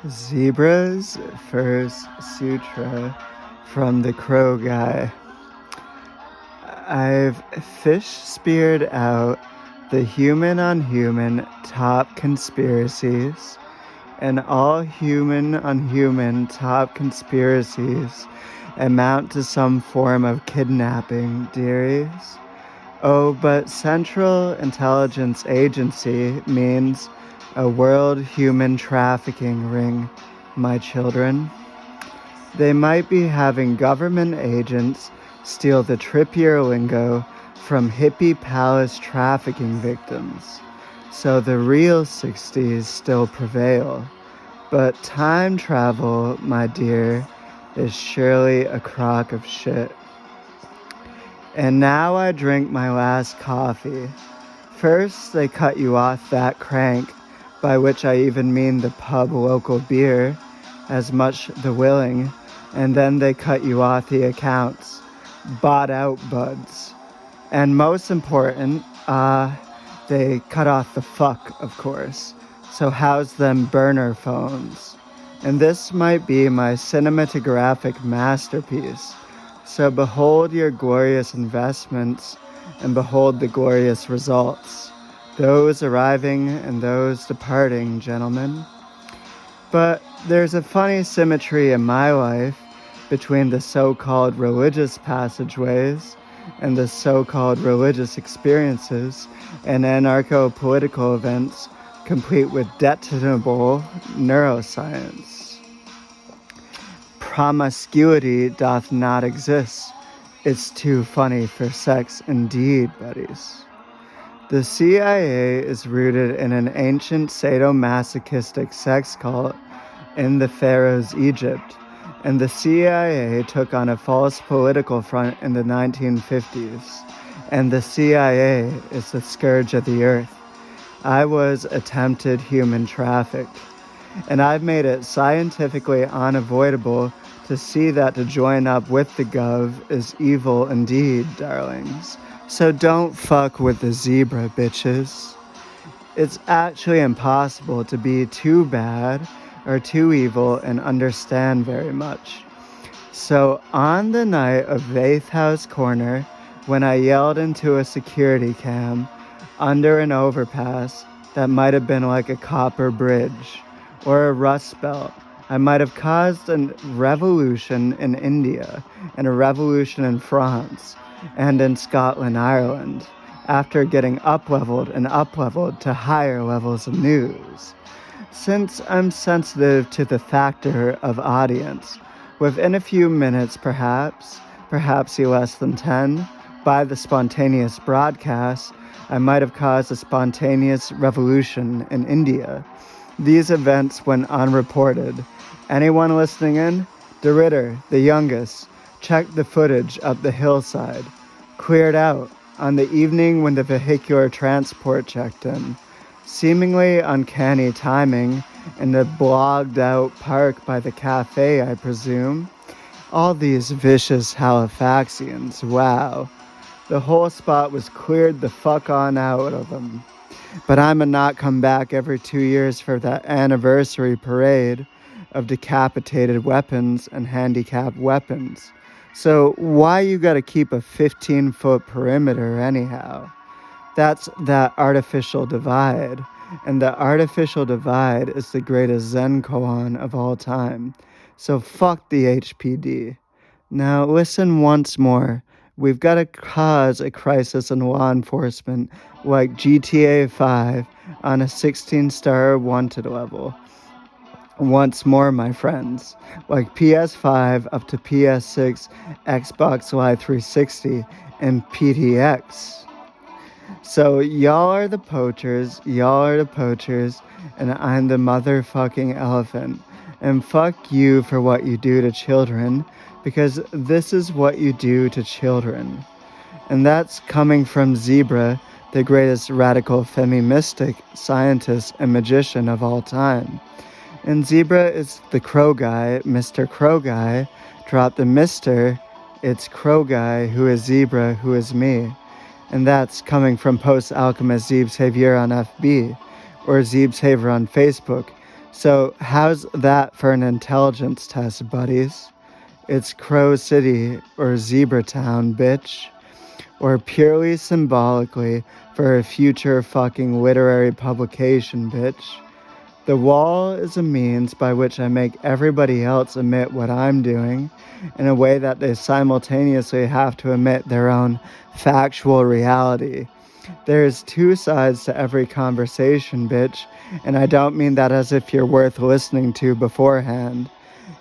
Zebra's first sutra from the crow guy. I've fish speared out the human on human top conspiracies, and all human on human top conspiracies amount to some form of kidnapping, dearies. Oh, but Central Intelligence Agency means a world human trafficking ring, my children. They might be having government agents steal the trippier lingo from hippie palace trafficking victims, so the real 60s still prevail. But time travel, my dear, is surely a crock of shit. And now I drink my last coffee. First, they cut you off that crank, by which I even mean the pub local beer, as much the willing, and then they cut you off the accounts, bought out buds. And most important, they cut off the fuck, of course. So how's them burner phones? And this might be my cinematographic masterpiece. So behold your glorious investments, and behold the glorious results. Those arriving and those departing, gentlemen. But there's a funny symmetry in my life between the so-called religious passageways and the so-called religious experiences and anarcho-political events complete with detonable neuroscience. Promiscuity doth not exist. It's too funny for sex indeed, buddies. The CIA is rooted in an ancient sadomasochistic sex cult in the Pharaoh's Egypt, and the CIA took on a false political front in the 1950s, and the CIA is the scourge of the earth. I was attempted human trafficked, and I've made it scientifically unavoidable to see that to join up with the gov is evil indeed, darlings. So don't fuck with the zebra, bitches. It's actually impossible to be too bad or too evil and understand very much. So on the night of Faith House Corner, when I yelled into a security cam under an overpass that might have been like a copper bridge or a rust belt, I might have caused a revolution in India and a revolution in France and in Scotland, Ireland, after getting up-leveled to higher levels of news. Since I'm sensitive to the factor of audience, within a few minutes perhaps less than 10, by the spontaneous broadcast, I might have caused a spontaneous revolution in India. These events went unreported. Anyone listening in? De Ritter, the youngest, checked the footage up the hillside, cleared out on the evening when the vehicular transport checked in. Seemingly uncanny timing in the blogged out park by the cafe, I presume. All these vicious Halifaxians, wow. The whole spot was cleared the fuck on out of them. But I'ma not come back every 2 years for that anniversary parade of decapitated weapons and handicapped weapons. So why you gotta keep a 15-foot perimeter anyhow? That's that artificial divide. And the artificial divide is the greatest Zen koan of all time. So fuck the HPD. Now listen once more. We've got to cause a crisis in law enforcement like GTA 5 on a 16-star wanted level. Once more, my friends, like PS5 up to PS6, Xbox Live 360, and PTX. So y'all are the poachers, and I'm the motherfucking elephant. And fuck you for what you do to children, because this is what you do to children. And that's coming from Zebra, the greatest radical femi-mystic, scientist, and magician of all time. And Zebra is the crow guy, Mr. Crow Guy. Drop the Mr. It's Crow Guy, who is Zebra, who is me. And that's coming from Post-Alchemist Zeb Savior on FB, or Zeb Savior on Facebook, So how's that for an intelligence test, buddies? It's Crow City or Zebra Town, bitch. Or purely symbolically for a future fucking literary publication, bitch. The wall is a means by which I make everybody else admit what I'm doing in a way that they simultaneously have to admit their own factual reality. There's two sides to every conversation, bitch, and I don't mean that as if you're worth listening to beforehand.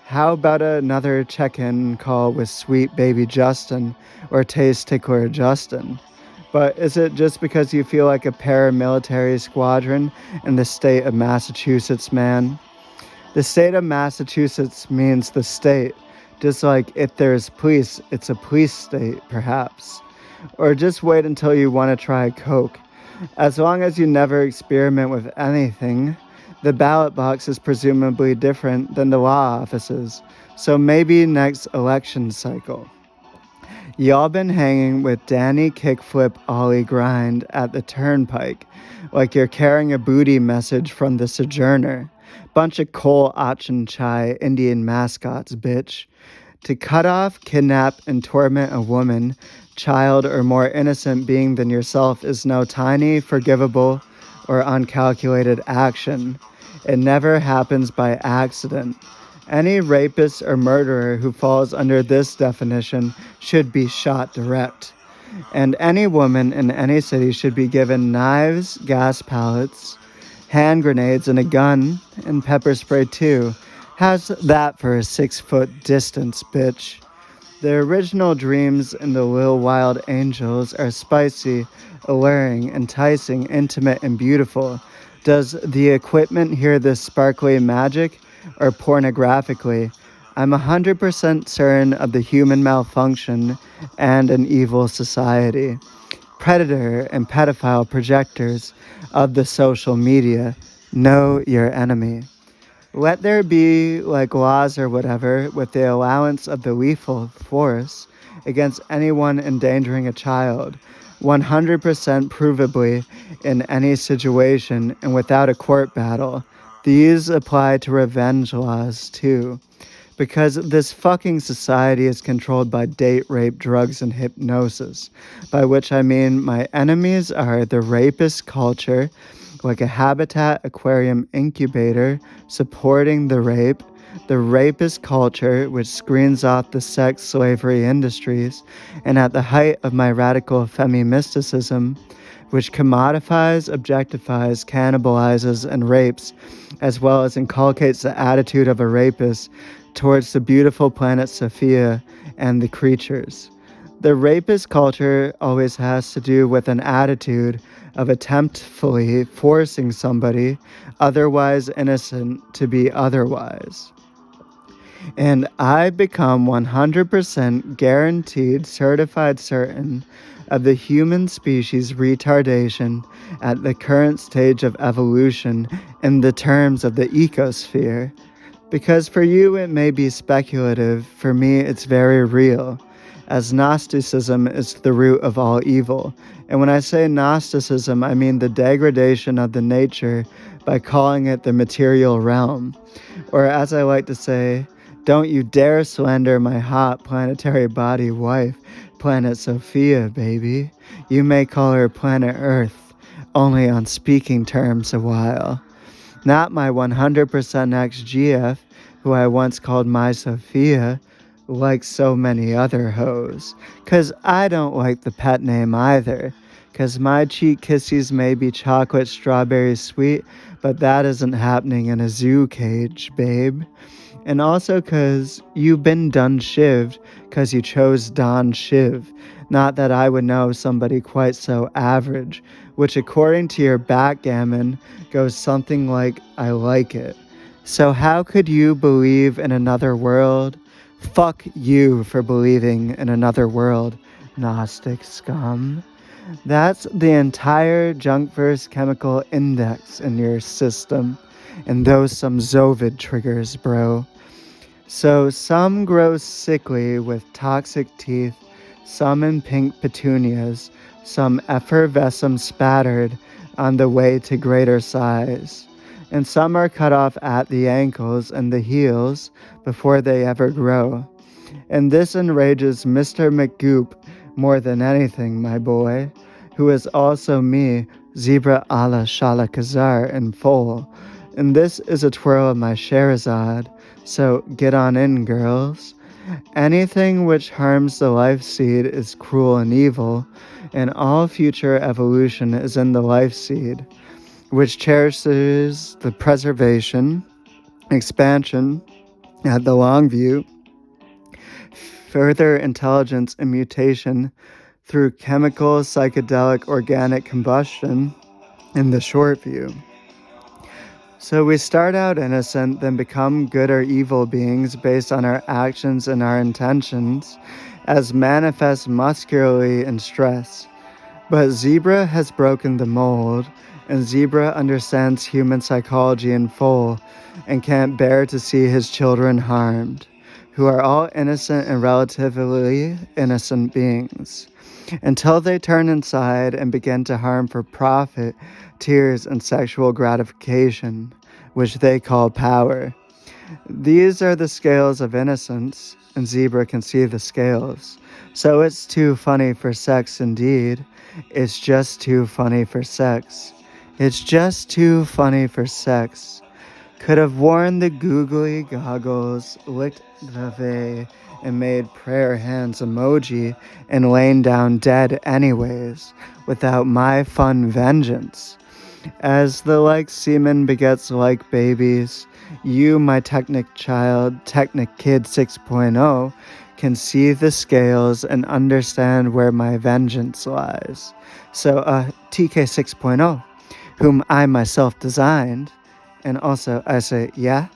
How about another check-in call with sweet baby Justin or taste tickler Justin? But is it just because you feel like a paramilitary squadron in the state of Massachusetts, man? The state of Massachusetts means the state, just like if there's police, it's a police state, perhaps. Or just wait until you want to try coke. As long as you never experiment with anything, the ballot box is presumably different than the law offices, so maybe next election cycle. Y'all been hanging with Danny Kickflip Ollie Grind at the turnpike, like you're carrying a booty message from the Sojourner. Bunch of Cole Achin Chai Indian mascots, bitch. To cut off, kidnap, and torment a woman, child, or more innocent being than yourself is no tiny, forgivable, or uncalculated action. It never happens by accident. Any rapist or murderer who falls under this definition should be shot direct. And any woman in any city should be given knives, gas pallets, hand grenades, and a gun, and pepper spray too. How's that for a 6-foot distance, bitch? The original dreams in the Lil Wild Angels are spicy, alluring, enticing, intimate, and beautiful. Does the equipment hear this sparkly magic, or pornographically? I'm 100% certain of the human malfunction and an evil society. Predator and pedophile projectors of the social media. Know your enemy. Let there be, like laws or whatever, with the allowance of the lethal force against anyone endangering a child, 100% provably in any situation and without a court battle. These apply to revenge laws too. Because this fucking society is controlled by date rape, drugs, and hypnosis. By which I mean my enemies are the rapist culture, like a habitat aquarium incubator supporting the rape, the rapist culture, which screens off the sex slavery industries, and at the height of my radical femimysticism, which commodifies, objectifies, cannibalizes, and rapes, as well as inculcates the attitude of a rapist towards the beautiful planet Sophia and the creatures. The rapist culture always has to do with an attitude of attemptfully forcing somebody, otherwise innocent, to be otherwise. And I become 100% guaranteed, certified certain of the human species retardation at the current stage of evolution in the terms of the ecosphere. Because for you it may be speculative, for me it's very real, as Gnosticism is the root of all evil. And when I say Gnosticism, I mean the degradation of the nature by calling it the material realm. Or as I like to say, don't you dare slander my hot planetary body wife, Planet Sophia, baby. You may call her Planet Earth, only on speaking terms a while. Not my 100% ex-GF, who I once called my Sophia, like so many other hoes. 'Cause I don't like the pet name either. 'Cause my cheek kisses may be chocolate strawberry sweet, but that isn't happening in a zoo cage, babe. And also 'cause you've been done shivved 'cause you chose Don Shiv. Not that I would know somebody quite so average, which according to your backgammon goes something like, I like it. So how could you believe in another world? Fuck you for believing in another world, Gnostic scum. That's the entire Junkverse chemical index in your system, and those some Zovid triggers, bro. So some grow sickly with toxic teeth, some in pink petunias, some effervescent spattered on the way to greater size. and some are cut off at the ankles and the heels before they ever grow. And this enrages Mr. McGoop more than anything, my boy, who is also me, Zebra a la Shalakazar in full. And this is a twirl of my Sherazade, so get on in, girls. Anything which harms the life seed is cruel and evil, and all future evolution is in the life seed, which cherishes the preservation, expansion, at the long view, further intelligence and mutation through chemical, psychedelic, organic combustion in the short view. So we start out innocent, then become good or evil beings based on our actions and our intentions, as manifest muscularly in stress. But Zebra has broken the mold, and Zebra understands human psychology in full and can't bear to see his children harmed, who are all innocent and relatively innocent beings, until they turn inside and begin to harm for profit, tears, and sexual gratification, which they call power. These are the scales of innocence, and Zebra can see the scales. So it's too funny for sex indeed. It's just too funny for sex. It's just too funny for sex. Could have worn the googly goggles, licked the vey, and made prayer hands emoji and lain down dead anyways, without my fun vengeance. As the like semen begets like babies, you, my Technic child, Technic Kid 6.0, can see the scales and understand where my vengeance lies. So, TK 6.0, whom I myself designed, and also I say, yeah,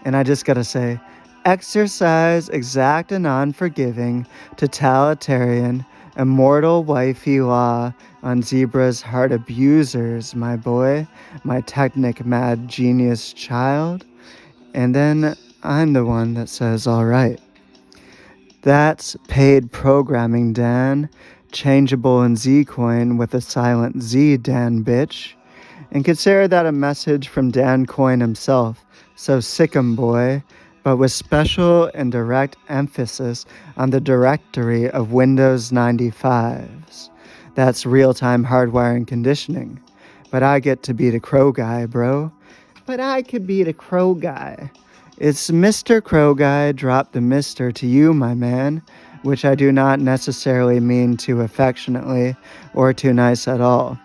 and I just gotta say, exercise exact and unforgiving, totalitarian, immortal wifey law on Zebra's heart abusers, my boy, my Technic mad genius child. And then I'm the one that says, all right. That's paid programming, Dan. Changeable in Zcoin with a silent Z, Dan bitch. And consider that a message from Dan Coyne himself, so sick 'em boy, but with special and direct emphasis on the directory of Windows 95s. That's real-time hardware and conditioning. But I get to be the crow guy, bro. But I could be the crow guy. It's Mr. Crow Guy, drop the mister to you, my man, which I do not necessarily mean too affectionately or too nice at all.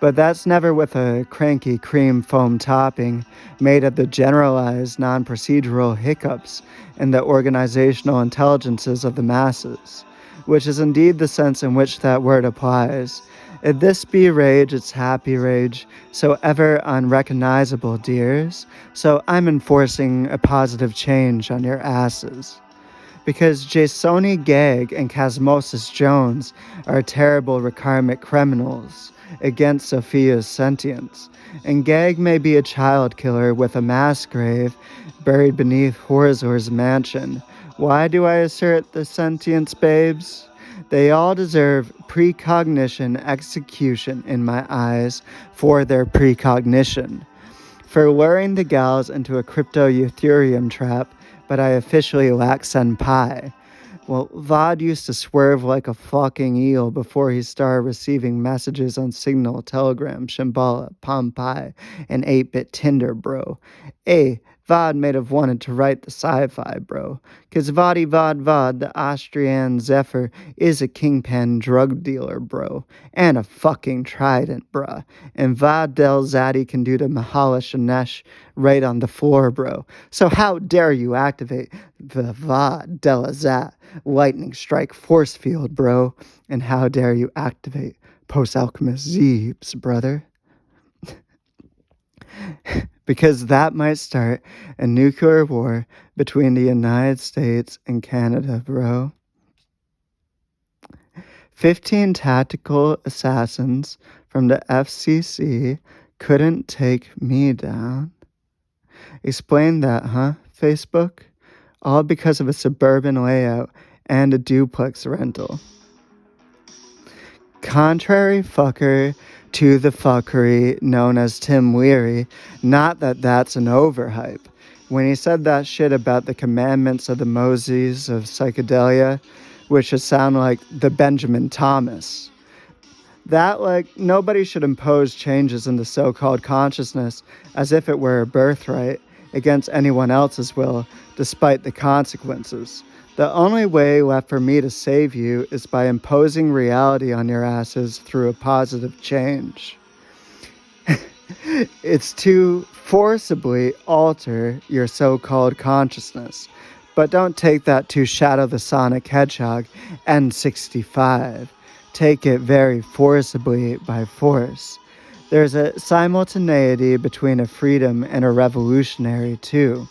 But that's never with a cranky cream foam topping made of the generalized non-procedural hiccups in the organizational intelligences of the masses, which is indeed the sense in which that word applies. If this be rage, it's happy rage, so ever unrecognizable, dears, so I'm enforcing a positive change on your asses. Because Jasoni Gag and Cosmosis Jones are terrible rekarmic criminals against Sophia's sentience, and Gag may be a child killer with a mass grave buried beneath Horzor's mansion. Why do I assert the sentience, babes? They all deserve precognition execution in my eyes for their precognition. For luring the gals into a crypto-Ethereum trap, but I officially lack senpai. Well, Vod used to swerve like a fucking eel before he started receiving messages on Signal, Telegram, Shambhala, Pompai, and 8-bit Tinder, bro. Vod may have wanted to write the sci-fi, bro. Cause Vod, the Austrian Zephyr, is a kingpin drug dealer, bro. And a fucking trident, bruh. And Vod Del Zaddy can do the Mahala Shanesh right on the floor, bro. So how dare you activate the Vod Del Zat lightning strike force field, bro. And how dare you activate Post-Alchemist Zeebs, brother. Because that might start a nuclear war between the United States and Canada, bro. 15 tactical assassins from the FCC couldn't take me down. Explain that, huh, Facebook? All because of a suburban layout and a duplex rental. Contrary fucker to the fuckery known as Tim Leary, not that that's an overhype. When he said that shit about the commandments of the Moses of psychedelia, which would sound like the Benjamin Thomas. That, like, nobody should impose changes in the so-called consciousness as if it were a birthright against anyone else's will, despite the consequences. The only way left for me to save you is by imposing reality on your asses through a positive change. It's to forcibly alter your so-called consciousness. But don't take that to Shadow the Sonic Hedgehog N65. Take it very forcibly by force. There's a simultaneity between a freedom and a revolutionary too,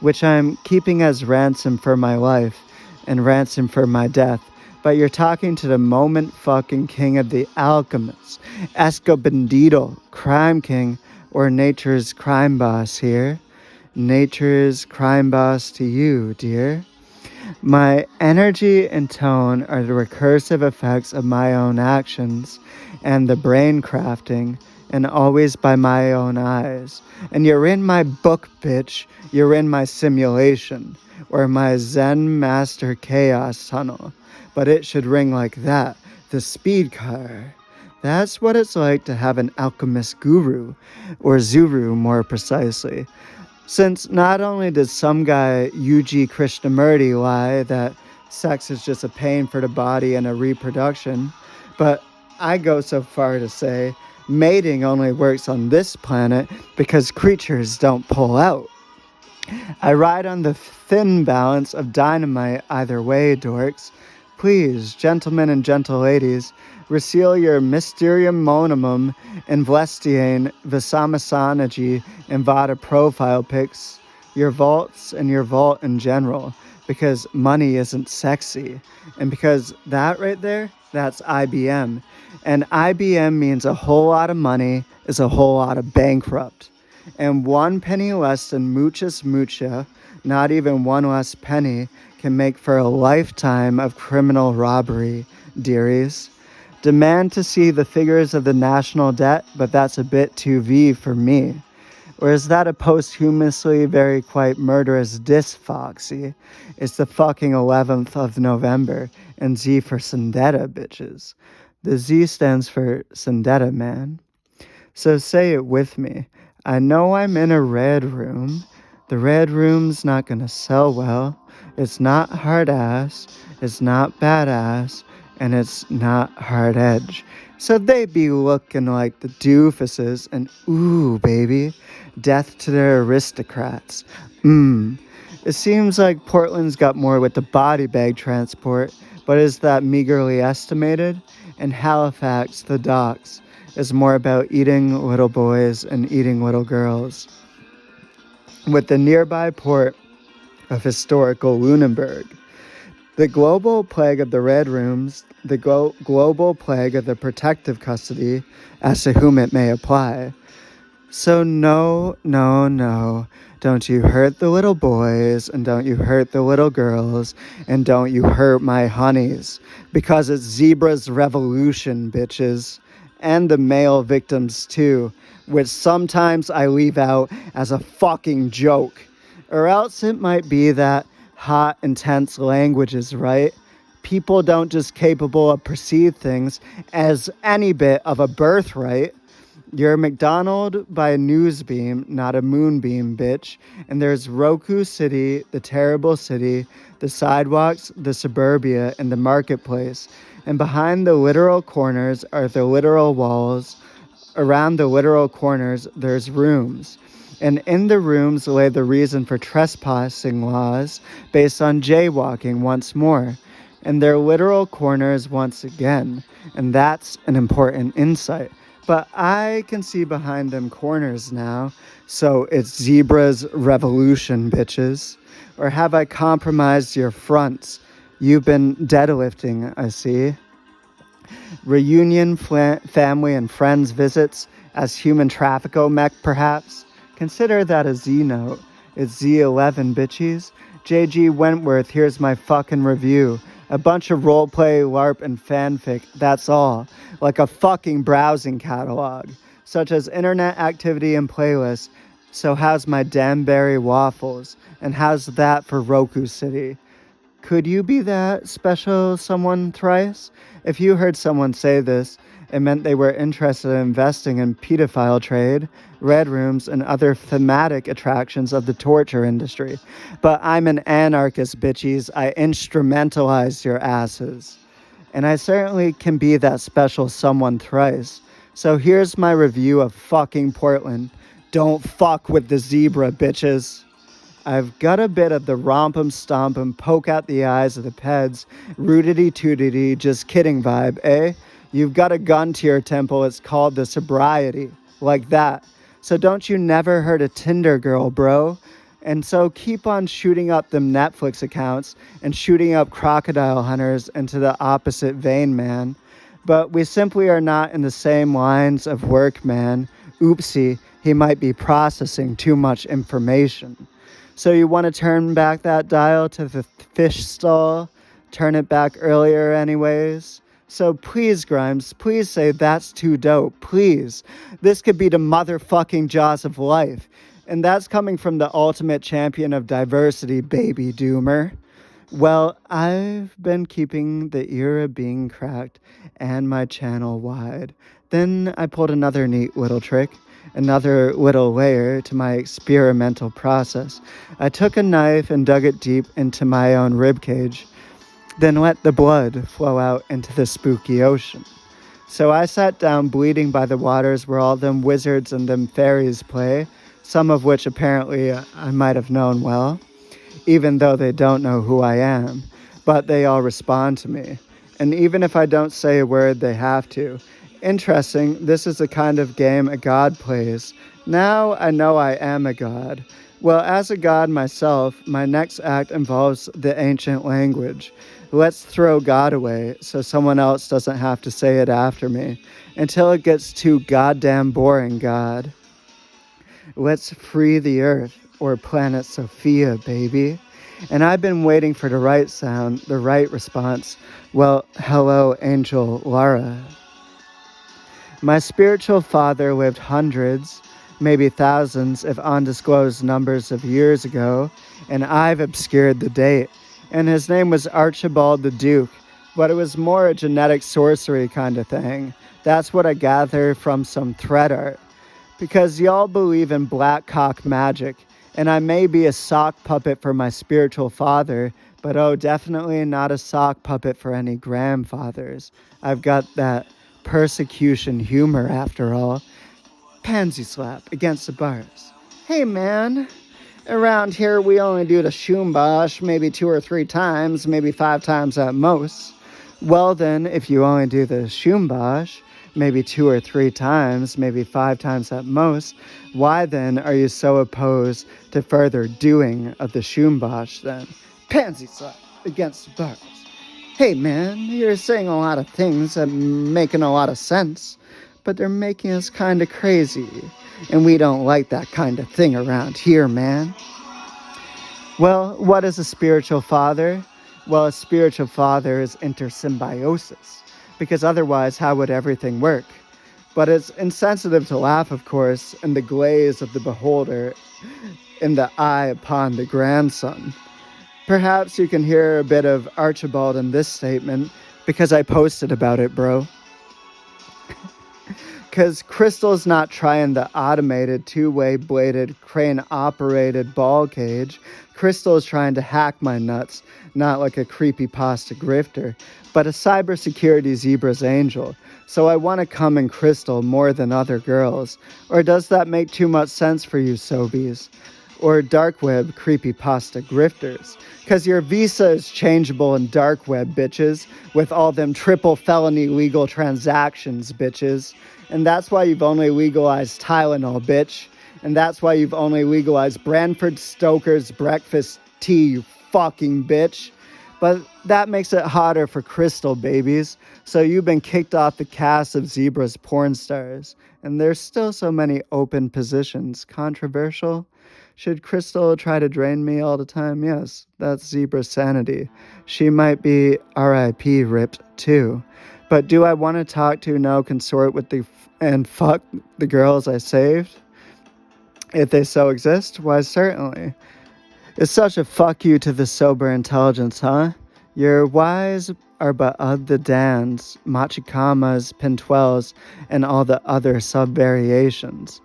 which I'm keeping as ransom for my life and ransom for my death. But you're talking to the moment fucking king of the alchemists, Escobandito, crime king, or nature's crime boss here. Nature's crime boss to you, dear. My energy and tone are the recursive effects of my own actions and the brain crafting, and always by my own eyes. And you're in my book, bitch. You're in my simulation, or my Zen Master Chaos Tunnel. But it should ring like that, the speed car. That's what it's like to have an alchemist guru, or Zuru more precisely. Since not only does some guy, Yuji Krishnamurti, lie that sex is just a pain for the body and a reproduction, but I go so far to say mating only works on this planet because creatures don't pull out. I ride on the thin balance of dynamite either way, dorks. Please, gentlemen and gentle ladies, reseal your mysterium monimum and vlestiane visamasanaji and vada profile pics, your vaults and your vault in general, because money isn't sexy. And because that right there, that's IBM. And IBM means a whole lot of money is a whole lot of bankrupt. And 1 penny less than muchas mucha, not even 1 less penny, can make for a lifetime of criminal robbery, dearies. Demand to see the figures of the national debt, but that's a bit too V for me. Or is that a posthumously very quite murderous diss, Foxy? It's the fucking 11th of November, and Z for Sendetta, bitches. The Z stands for Sendetta, man. So say it with me. I know I'm in a red room. The red room's not gonna sell well. It's not hard ass, it's not badass, and it's not hard edge. So they be looking like the doofuses, and ooh, baby, death to their aristocrats. It seems like Portland's got more with the body bag transport, but is that meagerly estimated? And Halifax, the docks, is more about eating little boys and eating little girls. With the nearby port of historical Lunenburg, the global plague of the red rooms, the global plague of the protective custody, as to whom it may apply. So no, don't you hurt the little boys, and don't you hurt the little girls, and don't you hurt my honeys, because it's Zebra's revolution, bitches. And the male victims too, which sometimes I leave out as a fucking joke. Or else it might be that hot, intense languages, right? People don't just capable of perceive things as any bit of a birthright. You're a McDonald by a news beam, not a moonbeam, bitch. And there's Roku City, the terrible city, the sidewalks, the suburbia, and the marketplace. And behind the literal corners are the literal walls. Around the literal corners, there's rooms. And in the rooms lay the reason for trespassing laws based on jaywalking once more. And they're literal corners once again. And that's an important insight. But I can see behind them corners now. So it's Zebra's revolution, bitches. Or have I compromised your fronts? You've been deadlifting, I see. Reunion, family, and friends visits as human traffico-mech, perhaps. Consider that a Z note. It's Z11, bitches. JG Wentworth, here's my fucking review. A bunch of roleplay, LARP, and fanfic, that's all. Like a fucking browsing catalog. Such as internet activity and playlists. So how's my Danbury waffles? And how's that for Roku City? Could you be that special someone thrice? If you heard someone say this, it meant they were interested in investing in pedophile trade, red rooms, and other thematic attractions of the torture industry. But I'm an anarchist, bitches. I instrumentalize your asses. And I certainly can be that special someone thrice. So here's my review of fucking Portland. Don't fuck with the zebra, bitches. I've got a bit of the romp 'em stomp 'em, poke out the eyes of the peds, rootity tootity, just kidding vibe, eh? You've got a gun to your temple, it's called the sobriety, like that. So don't you never heard a Tinder girl, bro? And so keep on shooting up them Netflix accounts and shooting up crocodile hunters into the opposite vein, man. But we simply are not in the same lines of work, man. Oopsie, he might be processing too much information. So you want to turn back that dial to the fish stall? Turn it back earlier anyways? So please, Grimes, please say that's too dope. Please. This could be the motherfucking jaws of life. And that's coming from the ultimate champion of diversity, baby doomer. Well, I've been keeping the era being cracked and my channel wide. Then I pulled another neat little trick. Another little layer to my experimental process. I took a knife and dug it deep into my own ribcage, then let the blood flow out into the spooky ocean. So I sat down bleeding by the waters where all them wizards and them fairies play, some of which apparently I might have known well, even though they don't know who I am, but they all respond to me. And even if I don't say a word, they have to. Interesting, this is the kind of game a god plays. Now I know I am a god. Well, as a god myself, my next act involves the ancient language. Let's throw God away so someone else doesn't have to say it after me, until it gets too goddamn boring, God. Let's free the earth, or planet Sophia, baby. And I've been waiting for the right sound, the right response. Well, hello, Angel Lara. My spiritual father lived hundreds, maybe thousands, if undisclosed numbers of years ago, and I've obscured the date. And his name was Archibald the Duke, but it was more a genetic sorcery kind of thing. That's what I gather from some thread art. Because y'all believe in black cock magic, and I may be a sock puppet for my spiritual father, but oh, definitely not a sock puppet for any grandfathers. I've got that persecution humor after all. Pansy slap against the bars. Hey man, around here we only do the shumbash maybe 2 or 3 times, maybe 5 times at most. Well then, if you only do the shumbash maybe 2 or 3 times, maybe 5 times at most, why then are you so opposed to further doing of the shumbash then? Pansy slap against the bars. Hey man, you're saying a lot of things that making a lot of sense, but they're making us kind of crazy, and we don't like that kind of thing around here, man. Well, what is a spiritual father? Well, a spiritual father is intersymbiosis, because otherwise how would everything work? But it's insensitive to laugh, of course, in the glaze of the beholder, in the eye upon the grandson. Perhaps you can hear a bit of Archibald in this statement, because I posted about it, bro. Because Crystal's not trying the automated, 2-way bladed, crane-operated ball cage. Crystal's trying to hack my nuts, not like a creepypasta grifter, but a cybersecurity zebra's angel. So I want to come in Crystal more than other girls. Or does that make too much sense for you, Sobies? Or dark web creepypasta grifters? Because your visa is changeable in dark web, bitches, with all them triple felony legal transactions, bitches. And that's why you've only legalized Tylenol, bitch. And that's why you've only legalized Branford Stoker's breakfast tea, you fucking bitch. But that makes it hotter for Crystal, babies. So you've been kicked off the cast of Zebra's porn stars. And there's still so many open positions. Controversial? Should Crystal try to drain me all the time? Yes, that's Zebra's sanity. She might be RIP ripped too. But do I want to talk to, no, consort with and fuck the girls I saved? If they so exist, why certainly. It's such a fuck you to the sober intelligence, huh? Your whys are but of the Dans, Machikamas, Pintuels, and all the other sub-variations.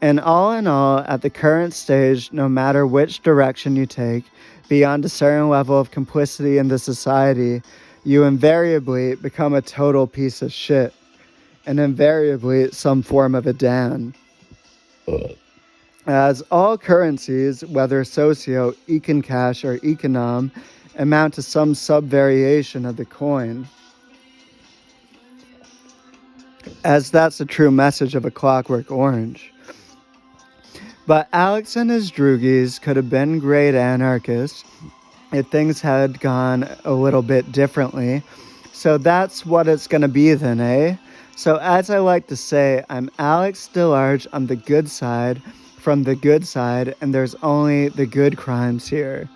And all in all, at the current stage, no matter which direction you take, beyond a certain level of complicity in the society, you invariably become a total piece of shit. And invariably some form of a Dan. As all currencies, whether socio, econ cash, or econom, amount to some sub-variation of the coin. As that's the true message of A Clockwork Orange. But Alex and his droogies could have been great anarchists if things had gone a little bit differently. So that's what it's going to be then, eh? So as I like to say, I'm Alex DeLarge on the good side, from the good side, and there's only the good crimes here.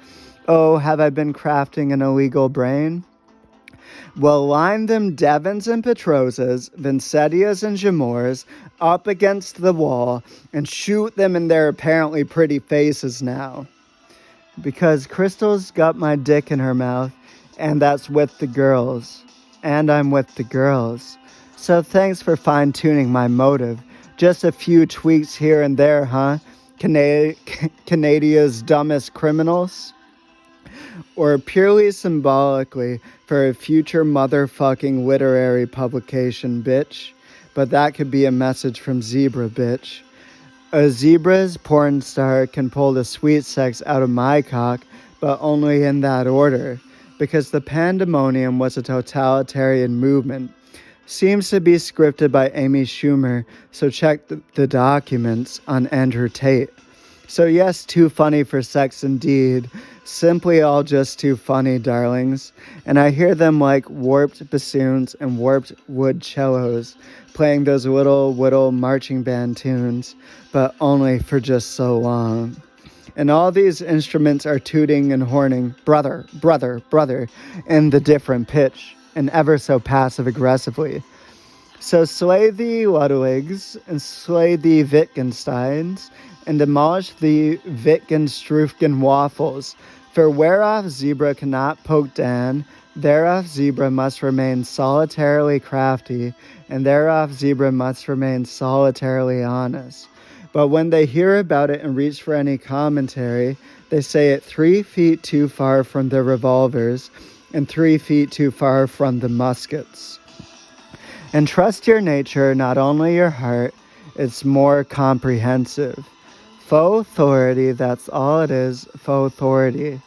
Oh, have I been crafting an illegal brain? Well, line them Devons and Petrosas, Vincetias and Jamors up against the wall and shoot them in their apparently pretty faces now. Because Crystal's got my dick in her mouth, and that's with the girls. And I'm with the girls. So thanks for fine-tuning my motive. Just a few tweaks here and there, huh? Canadia's dumbest criminals? Or purely symbolically for a future motherfucking literary publication, bitch? But that could be a message from Zebra, bitch. A zebra's porn star can pull the sweet sex out of my cock, but only in that order, because the pandemonium was a totalitarian movement. Seems to be scripted by Amy Schumer, so check the documents on Andrew Tate. So yes, too funny for sex indeed. Simply all just too funny, darlings. And I hear them like warped bassoons and warped wood cellos, playing those little marching band tunes, but only for just so long. And all these instruments are tooting and horning, brother, brother, brother, in the different pitch, and ever so passive-aggressively. So slay the Ludwigs, and slay the Wittgensteins, and demolish the Wittgenstrufken waffles, for whereof Zebra cannot poke Dan, thereof Zebra must remain solitarily crafty, and thereof Zebra must remain solitarily honest. But when they hear about it and reach for any commentary, they say it 3 feet too far from the revolvers and 3 feet too far from the muskets. And trust your nature, not only your heart, it's more comprehensive. Faux authority, that's all it is, faux authority.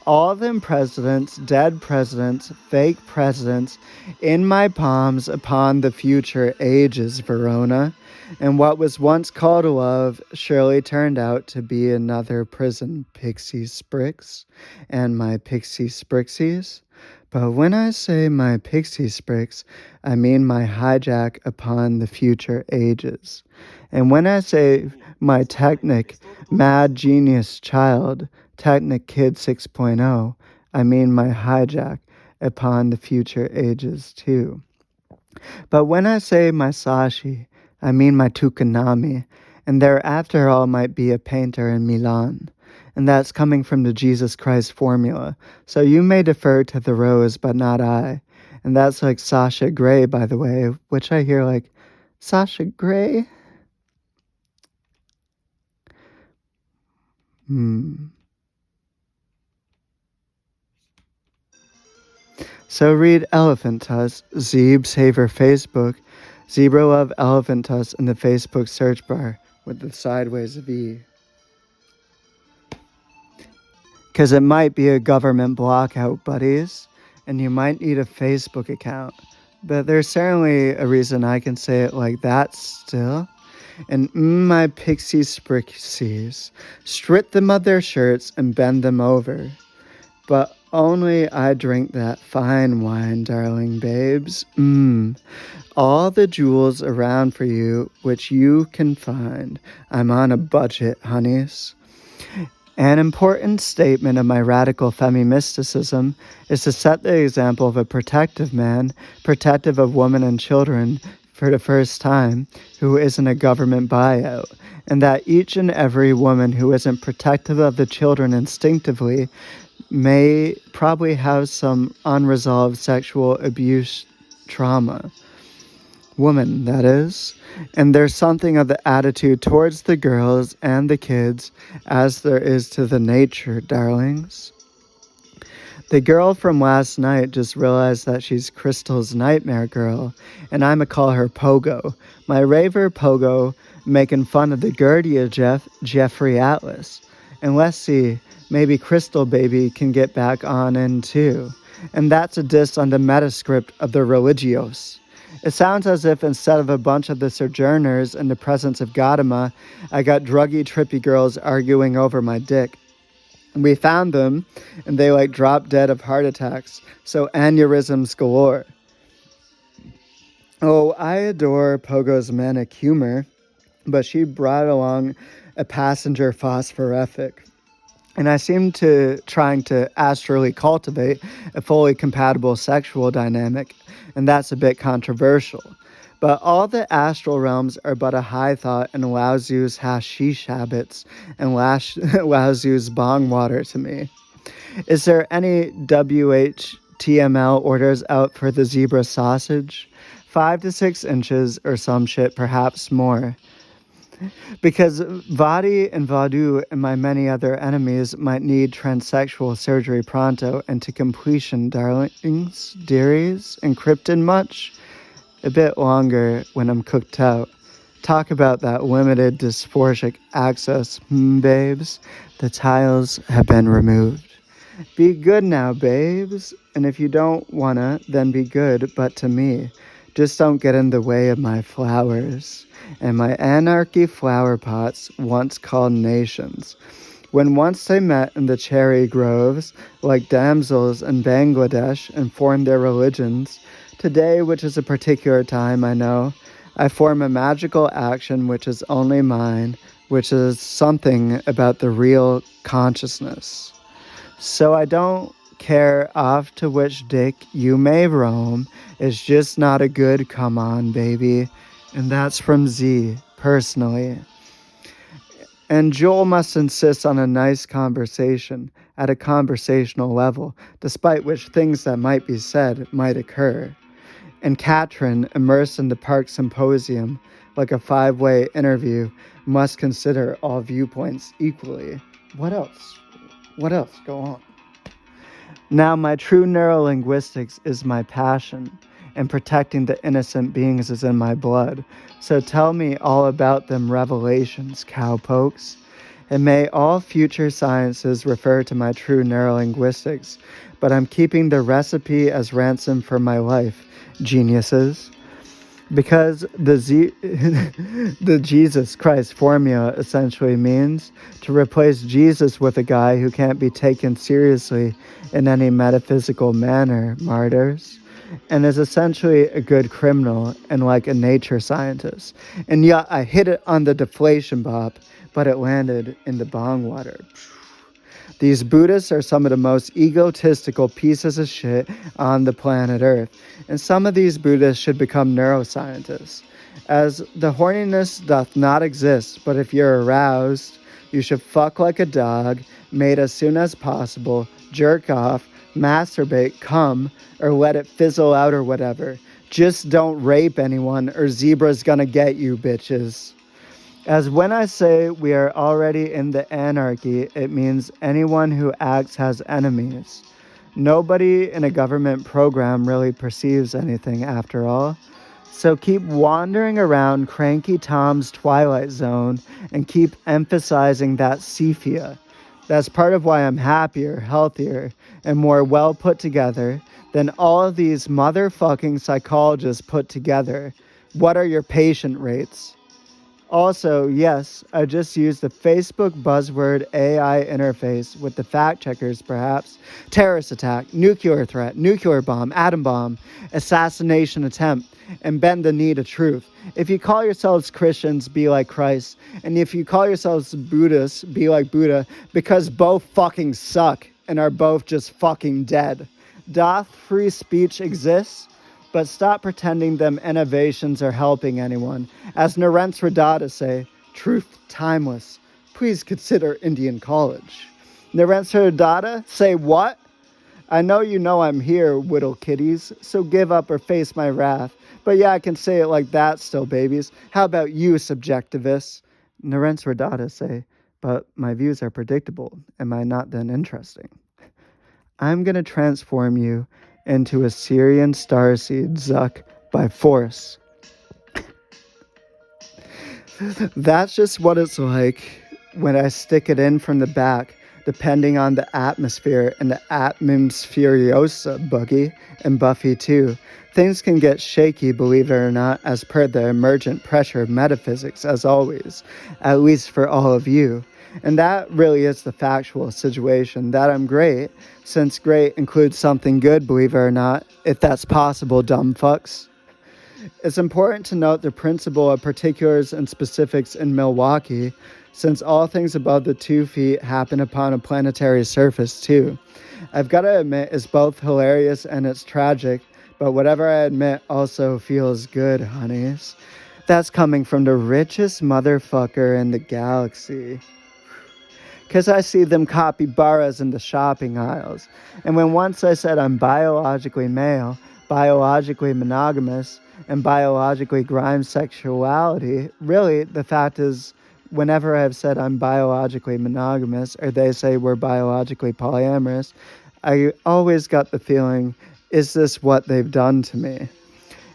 All them presidents, dead presidents, fake presidents, in my palms upon the future ages, Verona. And what was once called love surely turned out to be another prison, Pixie Spricks, and my Pixie Sprixies. But when I say my Pixie Spricks, I mean my hijack upon the future ages. And when I say my Technic mad genius child, Technic Kid 6.0, I mean my hijack upon the future ages too. But when I say my Sashi, I mean my Tukanami, and there after all might be a painter in Milan. And that's coming from the Jesus Christ formula. So you may defer to the rose, but not I. And that's like Sasha Grey, by the way, which I hear like, Sasha Grey? So read Elephant Tusk, Zeb save her Facebook, Zebra love Elephant Tusk in the Facebook search bar with the sideways V. Because it might be a government blockout, buddies, and you might need a Facebook account. But there's certainly a reason I can say it like that still. And my pixie sprixies, strip them of their shirts and bend them over. But Only I drink that fine wine, darling babes. All the jewels around for you, which you can find. I'm on a budget, honeys. An important statement of my radical femimysticism is to set the example of a protective man, protective of women and children for the first time, who isn't a government buyout, and that each and every woman who isn't protective of the children instinctively may probably have some unresolved sexual abuse trauma. Woman, that is. And there's something of the attitude towards the girls and the kids as there is to the nature, darlings. The girl from last night just realized that she's Crystal's nightmare girl, and I'ma call her Pogo. My raver Pogo making fun of the Gertie Jeffrey Atlas. And let's see, maybe Crystal Baby can get back on in too. And that's a diss on the metascript of the religios. It sounds as if instead of a bunch of the sojourners in the presence of Gautama, I got druggy, trippy girls arguing over my dick. We found them, and they dropped dead of heart attacks, so aneurysms galore. Oh, I adore Pogo's manic humor, but she brought along a passenger phosphorific. And I seem to trying to astrally cultivate a fully compatible sexual dynamic, and that's a bit controversial. But all the astral realms are but a high thought in Lao Tzu's hashish habits and Lao Tzu's bong water to me. Is there any WHTML orders out for the zebra sausage? 5 to 6 inches or some shit, perhaps more. Because Vadi and Vadu and my many other enemies might need transsexual surgery pronto and to completion, darlings, dearies, encrypted much. A bit longer when I'm cooked out. Talk about that limited dysphoric access, babes. The tiles have been removed. Be good now, babes. And if you don't wanna, then be good, but to me. Just don't get in the way of my flowers. And my anarchy flower pots, once called nations. When once they met in the cherry groves, like damsels in Bangladesh, and formed their religions, today, which is a particular time, I know, I form a magical action which is only mine, which is something about the real consciousness. So I don't care off to which dick you may roam, it's just not a good come on, baby. And that's from Z, personally. And Joel must insist on a nice conversation, at a conversational level, despite which things that might be said might occur. And Katrin, immersed in the park symposium, like a 5-way interview, must consider all viewpoints equally. What else? What else? Go on. Now, my true neurolinguistics is my passion, and protecting the innocent beings is in my blood. So tell me all about them revelations, cowpokes. And may all future sciences refer to my true neurolinguistics, but I'm keeping the recipe as ransom for my life, geniuses. Because the Jesus Christ formula essentially means to replace Jesus with a guy who can't be taken seriously in any metaphysical manner, martyrs, and is essentially a good criminal and like a nature scientist. And yeah, I hit it on the deflation bop, but it landed in the bong water. These Buddhists are some of the most egotistical pieces of shit on the planet Earth, and some of these Buddhists should become neuroscientists. As the horniness doth not exist, but if you're aroused, you should fuck like a dog, mate as soon as possible, jerk off, masturbate, come, or let it fizzle out or whatever. Just don't rape anyone or zebra's gonna get you, bitches. As when I say we are already in the anarchy, it means anyone who acts has enemies. Nobody in a government program really perceives anything after all. So keep wandering around Cranky Tom's Twilight Zone and keep emphasizing that Cephia. That's part of why I'm happier, healthier, and more well put together than all of these motherfucking psychologists put together. What are your patient rates? Also, yes, I just used the Facebook buzzword AI interface with the fact checkers, perhaps. Terrorist attack, nuclear threat, nuclear bomb, atom bomb, assassination attempt, and bend the knee to truth. If you call yourselves Christians, be like Christ. And if you call yourselves Buddhists, be like Buddha, because both fucking suck and are both just fucking dead. Doth free speech exist? But stop pretending them innovations are helping anyone. As Narendra Dada say, truth timeless. Please consider Indian college. Narendra Dada say what? I know I'm here, whittle kitties, so give up or face my wrath. But yeah, I can say it like that still, babies. How about you, subjectivists? Narendra Dada say, but my views are predictable. Am I not then interesting? I'm going to transform you into a Syrian starseed Zuck by force. That's just what it's like when I stick it in from the back, depending on the atmosphere and the atmospheriosa boogie and Buffy too. Things can get shaky, believe it or not, as per the emergent pressure of metaphysics, as always, at least for all of you. And that really is the factual situation, that I'm great, since great includes something good, believe it or not, if that's possible, dumb fucks. It's important to note the principle of particulars and specifics in Milwaukee, since all things above the 2 feet happen upon a planetary surface too. I've got to admit, it's both hilarious and it's tragic, but whatever I admit also feels good, honeys. That's coming from the richest motherfucker in the galaxy. Because I see them capybaras in the shopping aisles. And when once I said I'm biologically male, biologically monogamous, and biologically grime sexuality, really, the fact is, whenever I've said I'm biologically monogamous, or they say we're biologically polyamorous, I always got the feeling, is this what they've done to me?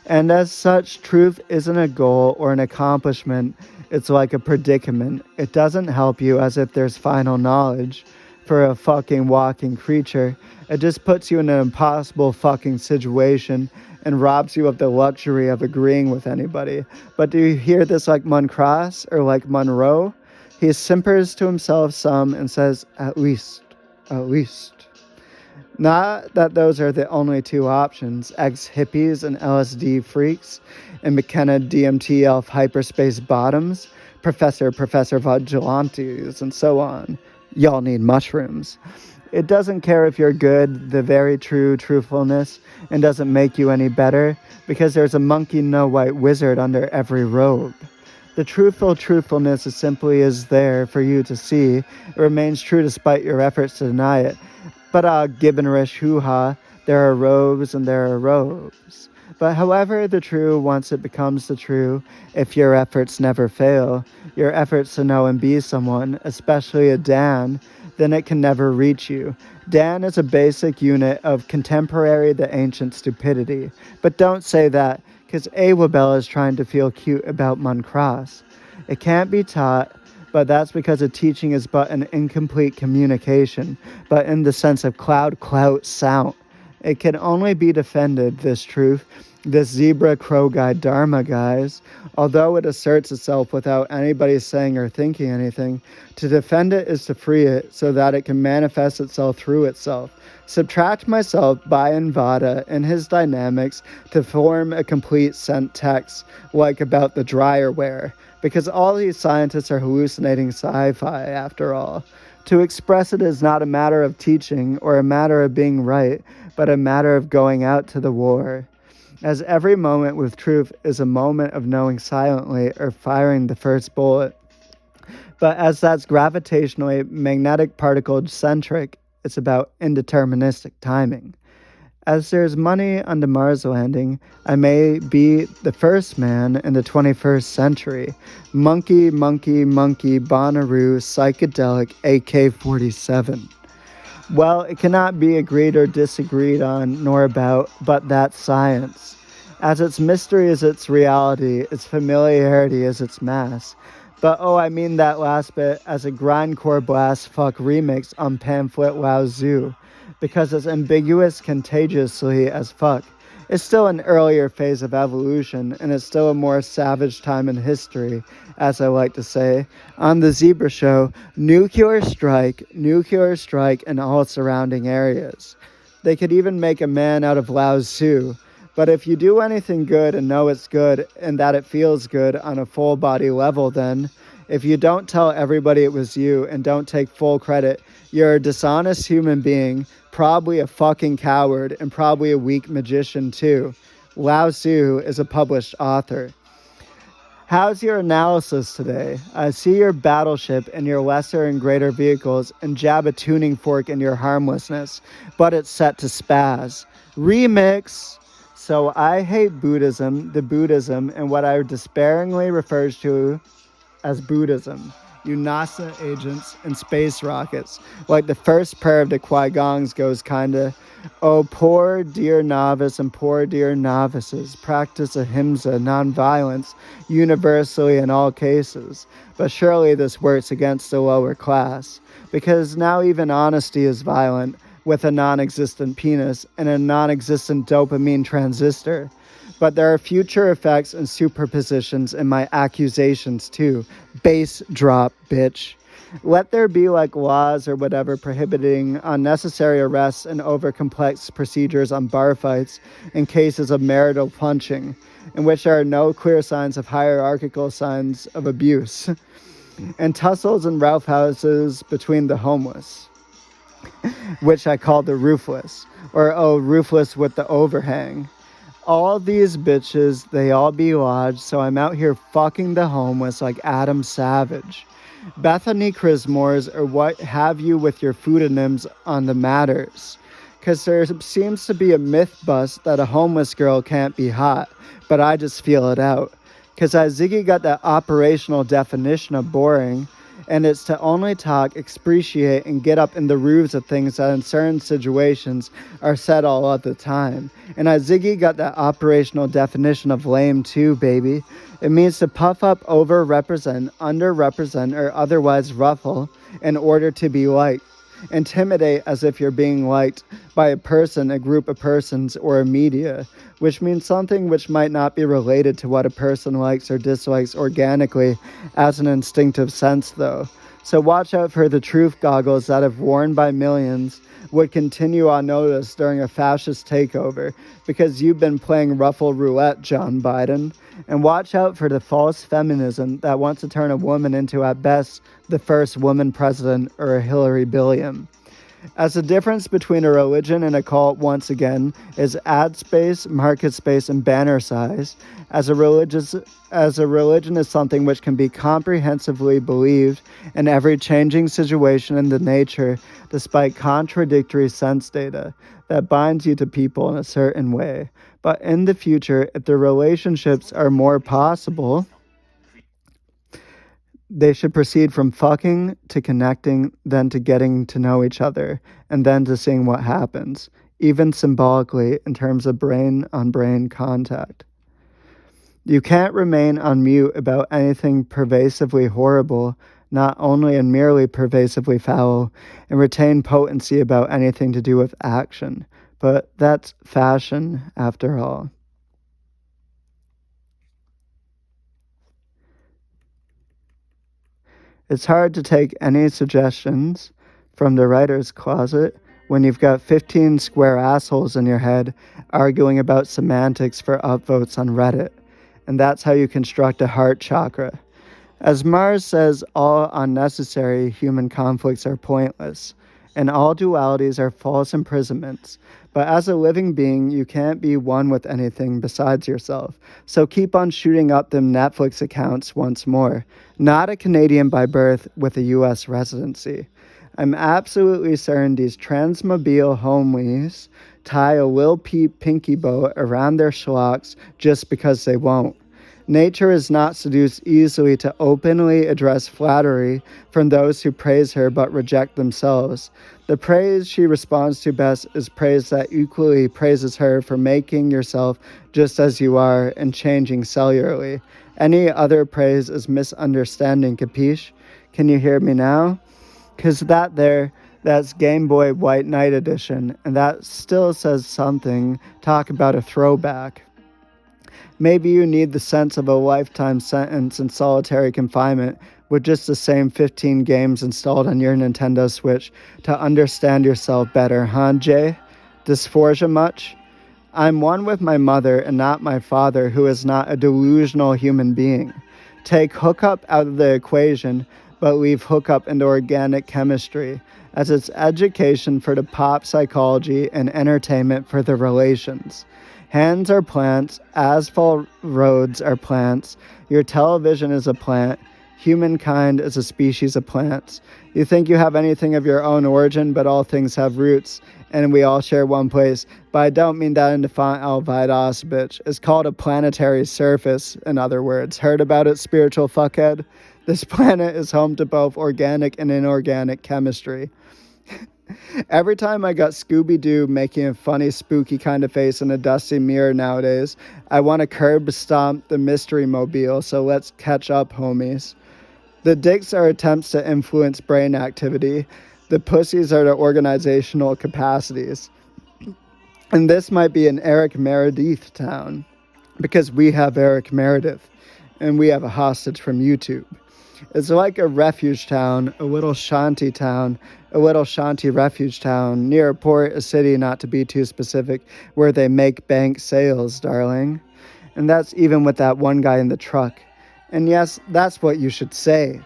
And as such, truth isn't a goal or an accomplishment. It's like a predicament. It doesn't help you as if there's final knowledge for a fucking walking creature. It just puts you in an impossible fucking situation and robs you of the luxury of agreeing with anybody. But do you hear this like Muncross or like Monroe? He simpers to himself some and says, at least. Not that those are the only two options. Ex-hippies and LSD freaks, and McKenna DMT elf hyperspace bottoms, Professor Vigilantes, and so on. Y'all need mushrooms. It doesn't care if you're good, the very true truthfulness, and doesn't make you any better, because there's a monkey no white wizard under every robe. The truthful truthfulness is simply is there for you to see. It remains true despite your efforts to deny it. But gibberish hoo-ha, there are robes and there are robes. But however the true, once it becomes the true, if your efforts never fail, your efforts to know and be someone, especially a Dan, then it can never reach you. Dan is a basic unit of contemporary the ancient stupidity. But don't say that, because Awabella is trying to feel cute about Muncross. It can't be taught, but that's because a teaching is but an incomplete communication, but in the sense of clout, sound. It can only be defended, this truth, this zebra crow guy dharma, guys, although it asserts itself without anybody saying or thinking anything. To defend it is to free it so that it can manifest itself through itself. Subtract myself by Vada and his dynamics to form a complete sent text, like about the dryerware, because all these scientists are hallucinating sci-fi after all. To express it is not a matter of teaching or a matter of being right, but a matter of going out to the war. As every moment with truth is a moment of knowing silently or firing the first bullet. But as that's gravitationally magnetic particle centric, it's about indeterministic timing. As there's money on the Mars landing, I may be the first man in the 21st century. Monkey, Bonnaroo, psychedelic, AK-47. Well, it cannot be agreed or disagreed on, nor about, but that's science. As its mystery is its reality, its familiarity is its mass. But I mean that last bit as a grindcore blast fuck remix on Pamphlet Lao Zoo, because it's ambiguous contagiously as fuck. It's still an earlier phase of evolution, and it's still a more savage time in history, as I like to say. On the Zebra Show, nuclear strike, and all surrounding areas. They could even make a man out of Lao Tzu. But if you do anything good and know it's good and that it feels good on a full body level, then if you don't tell everybody it was you and don't take full credit, you're a dishonest human being, probably a fucking coward, and probably a weak magician too. Lao Tzu is a published author. How's your analysis today? I see your battleship and your lesser and greater vehicles and jab a tuning fork in your harmlessness, but it's set to spaz. Remix! So I hate Buddhism, the Buddhism, and what I despairingly refers to as Buddhism. You NASA agents and space rockets. Like the first pair of the Qui-Gongs goes kinda, oh, poor dear novice and poor dear novices, practice ahimsa, nonviolence, universally in all cases. But surely this works against the lower class, because now even honesty is violent with a non-existent penis and a non-existent dopamine transistor. But there are future effects and superpositions in my accusations too. Bass drop, bitch. Let there be like laws or whatever prohibiting unnecessary arrests and over-complex procedures on bar fights in cases of marital punching, in which there are no clear signs of hierarchical signs of abuse, and tussles and rough houses between the homeless, which I call the roofless, or roofless with the overhang. All these bitches, they all be lodged, so I'm out here fucking the homeless like Adam Savage. Bethany Chrismores, or what have you with your pseudonyms on the matters. Because there seems to be a myth bust that a homeless girl can't be hot, but I just feel it out. Because Ziggy got that operational definition of boring, and it's to only talk, appreciate, and get up in the roofs of things that in certain situations are said all of the time. And Ziggy got that operational definition of lame too, baby. It means to puff up, over-represent, under-represent, or otherwise ruffle in order to be liked. Intimidate as if you're being liked by a person, a group of persons, or a media, which means something which might not be related to what a person likes or dislikes organically as an instinctive sense, though. So watch out for the truth goggles that, if worn by millions, would continue unnoticed during a fascist takeover, because you've been playing ruffle roulette, John Biden. And watch out for the false feminism that wants to turn a woman into, at best, the first woman president or a Hillary Billiam. As the difference between a religion and a cult, once again, is ad space, market space, and banner size, as a religion is something which can be comprehensively believed in every changing situation in the nature, despite contradictory sense data that binds you to people in a certain way. But in the future, if the relationships are more possible, they should proceed from fucking to connecting, then to getting to know each other, and then to seeing what happens, even symbolically in terms of brain-on-brain contact. You can't remain on mute about anything pervasively horrible, not only and merely pervasively foul, and retain potency about anything to do with action. But that's fashion, after all. It's hard to take any suggestions from the writer's closet when you've got 15 square assholes in your head arguing about semantics for upvotes on Reddit. And that's how you construct a heart chakra. As Mars says, all unnecessary human conflicts are pointless, and all dualities are false imprisonments. But as a living being, you can't be one with anything besides yourself. So keep on shooting up them Netflix accounts once more. Not a Canadian by birth with a US residency. I'm absolutely certain these transmobile homies tie a Lil Peep pinky bow around their schlocks just because they won't. Nature is not seduced easily to openly address flattery from those who praise her but reject themselves. The praise she responds to best is praise that equally praises her for making yourself just as you are and changing cellularly. Any other praise is misunderstanding, capiche? Can you hear me now? 'Cause that there, That's Game Boy White Knight Edition, and that still says something. Talk about a throwback. Maybe you need the sense of a lifetime sentence in solitary confinement with just the same 15 games installed on your Nintendo Switch to understand yourself better, huh, Jay? Dysphoria much? I'm one with my mother and not my father, who is not a delusional human being. Take hookup out of the equation, but leave hookup into organic chemistry, as it's education for the pop psychology and entertainment for the relations. Hands are plants, asphalt roads are plants, your television is a plant, humankind is a species of plants. You think you have anything of your own origin, but all things have roots, and we all share one place. But I don't mean that in the font Alvidas, bitch. It's called a planetary surface, in other words. Heard about it, spiritual fuckhead? This planet is home to both organic and inorganic chemistry. Every time I got Scooby-Doo making a funny, spooky kind of face in a dusty mirror nowadays, I want to curb stomp the mystery mobile, so let's catch up, homies. The dicks are attempts to influence brain activity. The pussies are the organizational capacities. And this might be an Eric Meredith town, because we have Eric Meredith, and we have a hostage from YouTube. It's like a refuge town, a little shanty town, a little shanty refuge town, near a port, a city, not to be too specific, where they make bank sales, darling. And that's even with that one guy in the truck. And yes, that's what you should say.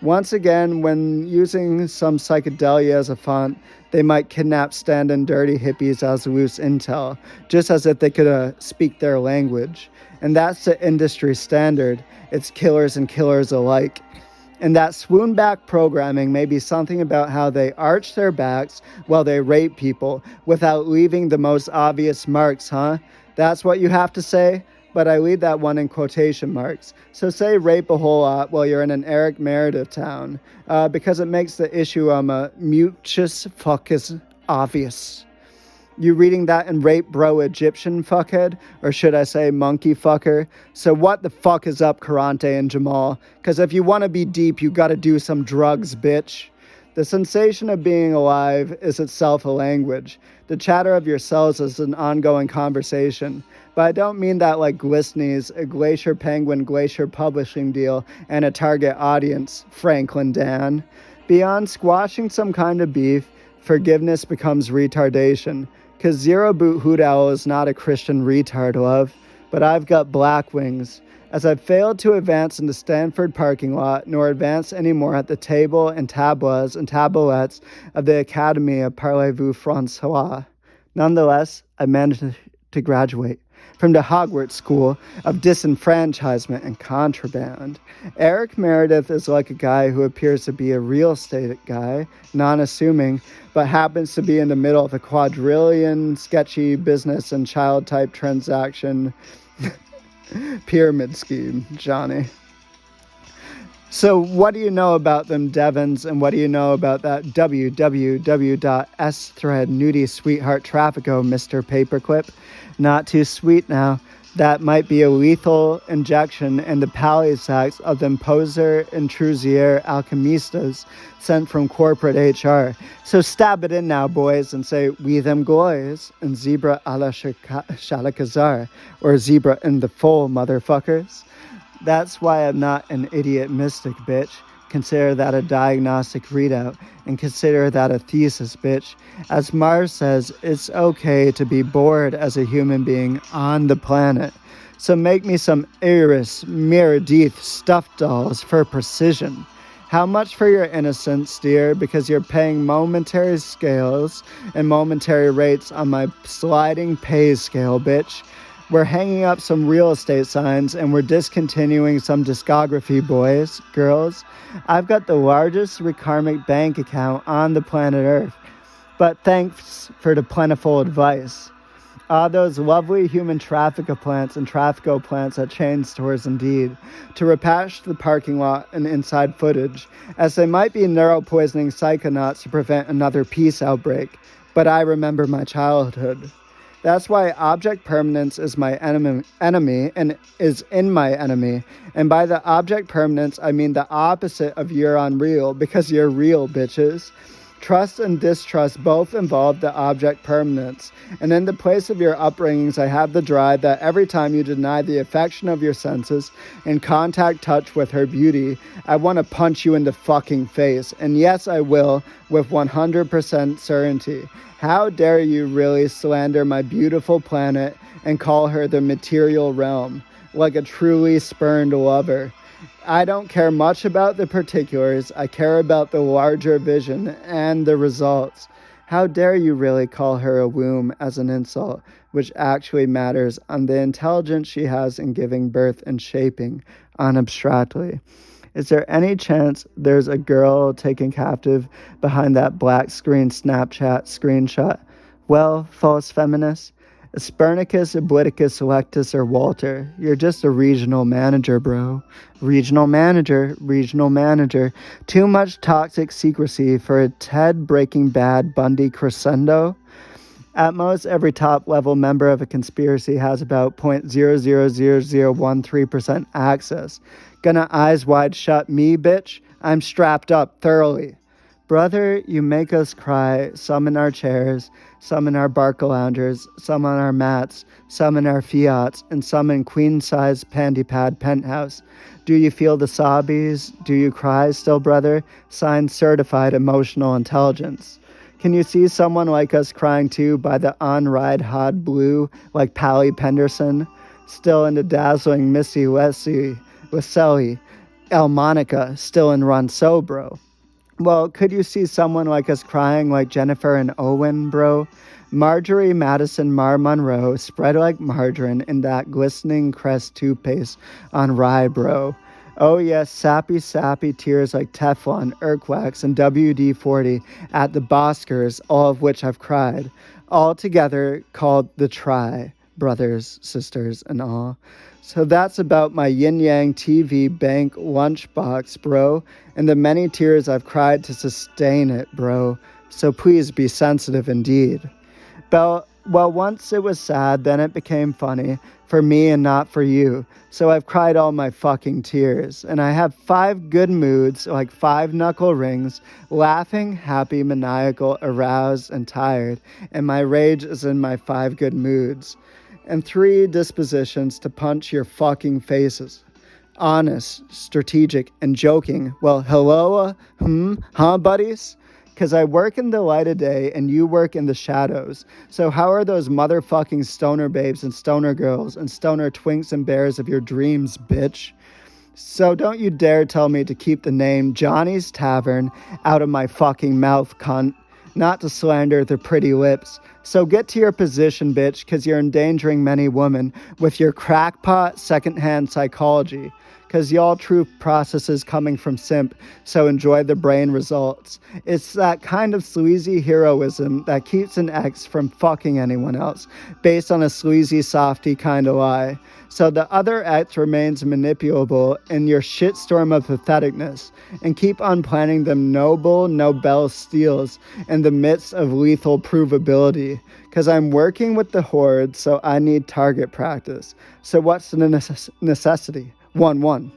Once again, when using some psychedelia as a font, they might kidnap stand-in dirty hippies as loose intel, just as if they could speak their language. And that's the industry standard. It's killers and killers alike. And that swoon back programming may be something about how they arch their backs while they rape people without leaving the most obvious marks, huh? That's what you have to say? But I leave that one in quotation marks. So say rape a whole lot while you're in an Eric Meredith town, because it makes the issue mutuous fuckus obvious. You reading that in Rape Bro Egyptian fuckhead? Or should I say monkey fucker? So what the fuck is up, Karante and Jamal? Because if you want to be deep, you gotta do some drugs, bitch. The sensation of being alive is itself a language. The chatter of your cells is an ongoing conversation. But I don't mean that like Glistenes, a Glacier Penguin Glacier publishing deal, and a target audience, Franklin Dan. Beyond squashing some kind of beef, forgiveness becomes retardation. Cause Zero Boot Hoot Owl is not a Christian retard, love. But I've got black wings. As I've failed to advance in the Stanford parking lot, nor advance anymore at the table and tablas and tabourettes of the Academy of Parlez-vous Francois. Nonetheless, I managed to graduate from the Hogwarts School of Disenfranchisement and Contraband. Eric Meredith is like a guy who appears to be a real estate guy, non-assuming, but happens to be in the middle of a quadrillion sketchy business and child-type transaction pyramid scheme, Johnny. So what do you know about them Devons, and what do you know about that www.s-thread nudie sweetheart traffico, Mr. Paperclip? Not too sweet now. That might be a lethal injection in the palisades of them poser intrusier alchemistas sent from corporate HR. So stab it in now, boys, and say, we them gloys, and zebra a la Shalakazar, or zebra in the full, motherfuckers. That's why I'm not an idiot mystic, bitch. Consider that a diagnostic readout, and consider that a thesis, bitch. As Mars says, it's okay to be bored as a human being on the planet. So make me some Iris Meredith stuffed dolls for precision. How much for your innocence, dear, because you're paying momentary scales and momentary rates on my sliding pay scale, bitch. We're hanging up some real estate signs, and we're discontinuing some discography, boys, girls. I've got the largest rekarmic bank account on the planet Earth. But thanks for the plentiful advice. Those lovely human traffico plants and traffico plants at chain stores indeed, to repash the parking lot and inside footage, as they might be neuropoisoning psychonauts to prevent another peace outbreak. But I remember my childhood. That's why object permanence is my enemy and is in my enemy. And by the object permanence, I mean the opposite of you're unreal, because you're real, bitches. Trust and distrust both involve the object permanence, and in the place of your upbringings, I have the drive that every time you deny the affection of your senses and contact touch with her beauty, I want to punch you in the fucking face. And yes, I will, with 100% certainty. How dare you really slander my beautiful planet and call her the material realm, like a truly spurned lover? I don't care much about the particulars. I care about the larger vision and the results. How dare you really call her a womb as an insult, which actually matters on the intelligence she has in giving birth and shaping unabstractly. Is there any chance there's a girl taken captive behind that black screen Snapchat screenshot? Well, false feminist, Spernicus, Obliticus, Electus, or Walter, you're just a regional manager, bro. Regional manager, regional manager. Too much toxic secrecy for a Ted Breaking Bad Bundy crescendo? At most, every top-level member of a conspiracy has about 0.000013% access. Gonna eyes wide shut me, bitch? I'm strapped up thoroughly. Brother, you make us cry, some in our chairs, some in our barca loungers, some on our mats, some in our Fiats, and some in queen-size panty pad penthouse. Do you feel the sobbies? Do you cry still, brother? Signed certified emotional intelligence. Can you see someone like us crying too by the on-ride hot blue like Pally Penderson? Still in the dazzling Missy Wesley, El Monica, still in Ronso, bro. Well, could you see someone like us crying like Jennifer and Owen, bro? Marjorie Madison Mar Monroe spread like margarine in that glistening crest toothpaste on rye, bro. Oh yes, sappy tears like Teflon, Urquax, and WD-40 at the Boskers, all of which I've cried. All together called the Try, brothers, sisters, and all. So that's about my yin-yang TV bank lunchbox, bro, and the many tears I've cried to sustain it, bro. So please be sensitive indeed. Well, once it was sad, then it became funny, for me and not for you. So I've cried all my fucking tears, and I have 5 good moods, like 5 knuckle rings, laughing, happy, maniacal, aroused, and tired, and my rage is in my 5 good moods. And 3 dispositions to punch your fucking faces. Honest, strategic, and joking. Well, hello, buddies? Because I work in the light of day and you work in the shadows. So how are those motherfucking stoner babes and stoner girls and stoner twinks and bears of your dreams, bitch? So don't you dare tell me to keep the name Johnny's Tavern out of my fucking mouth, cunt. Not to slander their pretty lips. So get to your position, bitch, because you're endangering many women with your crackpot secondhand psychology. Because y'all truth processes coming from simp, so enjoy the brain results. It's that kind of sleazy heroism that keeps an ex from fucking anyone else, based on a sleazy softy kind of lie. So the other ex remains manipulable in your shitstorm of patheticness, and keep on planning them noble Nobel steals in the midst of lethal provability. Because I'm working with the horde, so I need target practice. So what's the necessity? 1-1.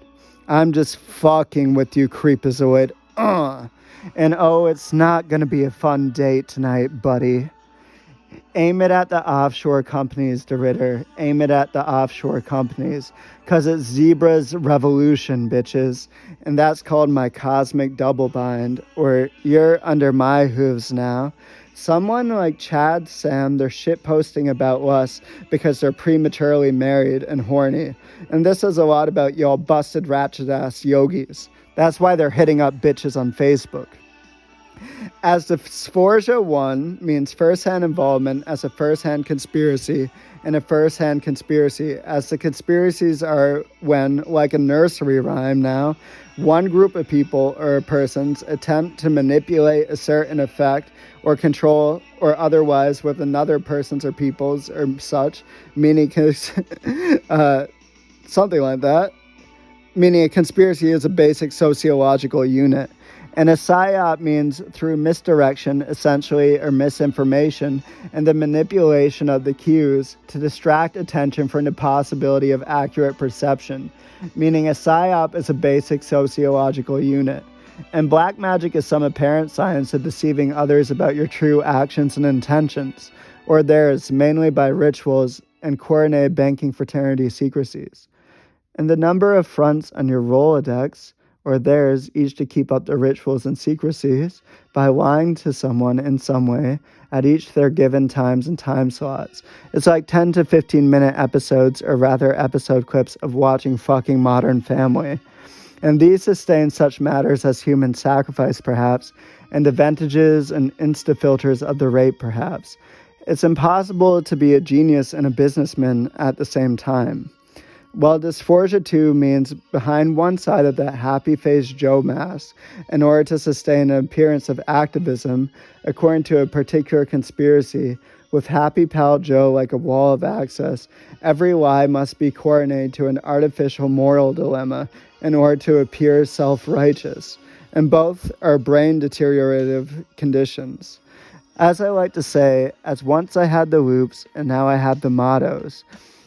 I'm just fucking with you, creepazoid. And oh, it's not gonna be a fun date tonight, buddy. Aim it at the offshore companies, DeRitter. Aim it at the offshore companies. Because it's Zebra's revolution, bitches. And that's called my cosmic double bind. Or you're under my hooves now. Someone like Chad, Sam, they're shitposting about us because they're prematurely married and horny. And this says a lot about y'all busted ratchet-ass yogis. That's why they're hitting up bitches on Facebook. As the Sforza 1 means first-hand involvement as a first-hand conspiracy and a first-hand conspiracy, as the conspiracies are when, like a nursery rhyme now, one group of people or persons attempt to manipulate a certain effect or control or otherwise with another person's or people's or such, meaning something like that, meaning a conspiracy is a basic sociological unit. And a psyop means through misdirection, essentially, or misinformation, and the manipulation of the cues to distract attention from the possibility of accurate perception, meaning a psyop is a basic sociological unit. And black magic is some apparent science of deceiving others about your true actions and intentions, or theirs, mainly by rituals and coronet banking fraternity secrecies. And the number of fronts on your Rolodex, or theirs, each to keep up the rituals and secrecies, by lying to someone in some way at each their given times and time slots. It's like 10 to 15-minute episodes, or rather episode clips of watching fucking Modern Family. And these sustain such matters as human sacrifice, perhaps, and advantages and insta-filters of the rape, perhaps. It's impossible to be a genius and a businessman at the same time. Well, dysphoria too means behind one side of that happy-faced Joe mask, in order to sustain an appearance of activism, according to a particular conspiracy, with Happy Pal Joe like a wall of access, every lie must be coordinated to an artificial moral dilemma in order to appear self-righteous, and both are brain deteriorative conditions. As I like to say, as once I had the loops, and now I have the mottos.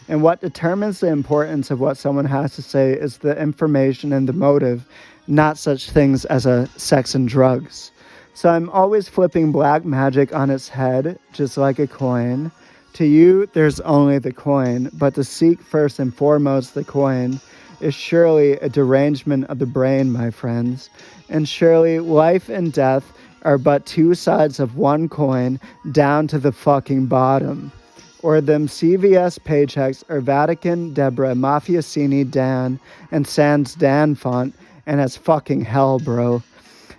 And what determines the importance of what someone has to say is the information and the motive, not such things as a sex and drugs. So I'm always flipping black magic on its head, just like a coin. To you, there's only the coin, but to seek first and foremost the coin is surely a derangement of the brain, my friends. And surely life and death are but two sides of one coin down to the fucking bottom. Or them CVS paychecks are Vatican, Deborah, Mafiasini, Dan, and Sans Dan font, and as fucking hell, bro.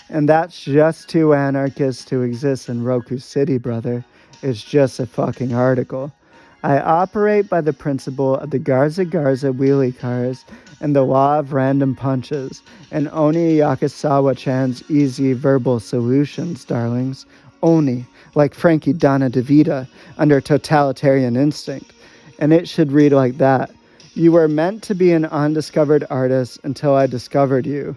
And that's just two anarchists to exist in Roku City, brother. It's just a fucking article. I operate by the principle of the Garza Garza wheelie cars and the law of random punches, and Oni Yakusawa-chan's easy verbal solutions, darlings. Oni, like Frankie Donna DeVita, under totalitarian instinct. And it should read like that. You were meant to be an undiscovered artist until I discovered you.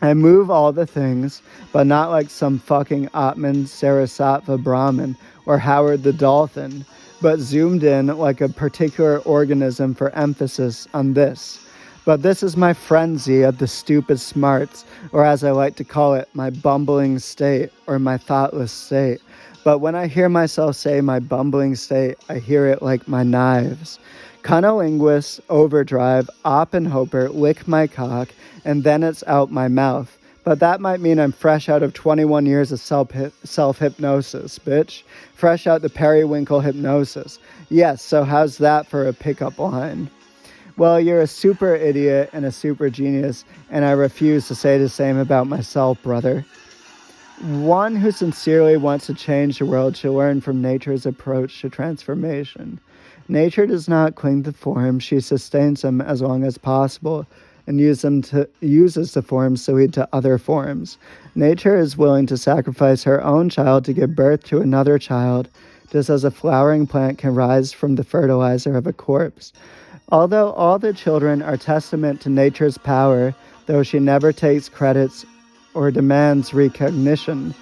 I move all the things, but not like some fucking Atman Sarasatva Brahmin or Howard the Dolphin, but zoomed in like a particular organism for emphasis on this. But this is my frenzy of the stupid smarts, or as I like to call it, my bumbling state, or my thoughtless state. But when I hear myself say my bumbling state, I hear it like my knives. Cunnilingus, overdrive, Oppenhoper, lick my cock, and then it's out my mouth. But that might mean I'm fresh out of 21 years of self-hypnosis, bitch. Fresh out the periwinkle hypnosis. Yes, so how's that for a pickup line? Well, you're a super idiot and a super genius, and I refuse to say the same about myself, brother. One who sincerely wants to change the world should learn from nature's approach to transformation. Nature does not cling to forms, she sustains them as long as possible, and uses the forms to lead to other forms. Nature is willing to sacrifice her own child to give birth to another child, just as a flowering plant can rise from the fertilizer of a corpse. Although all the children are testament to nature's power, though she never takes credits or demands recognition,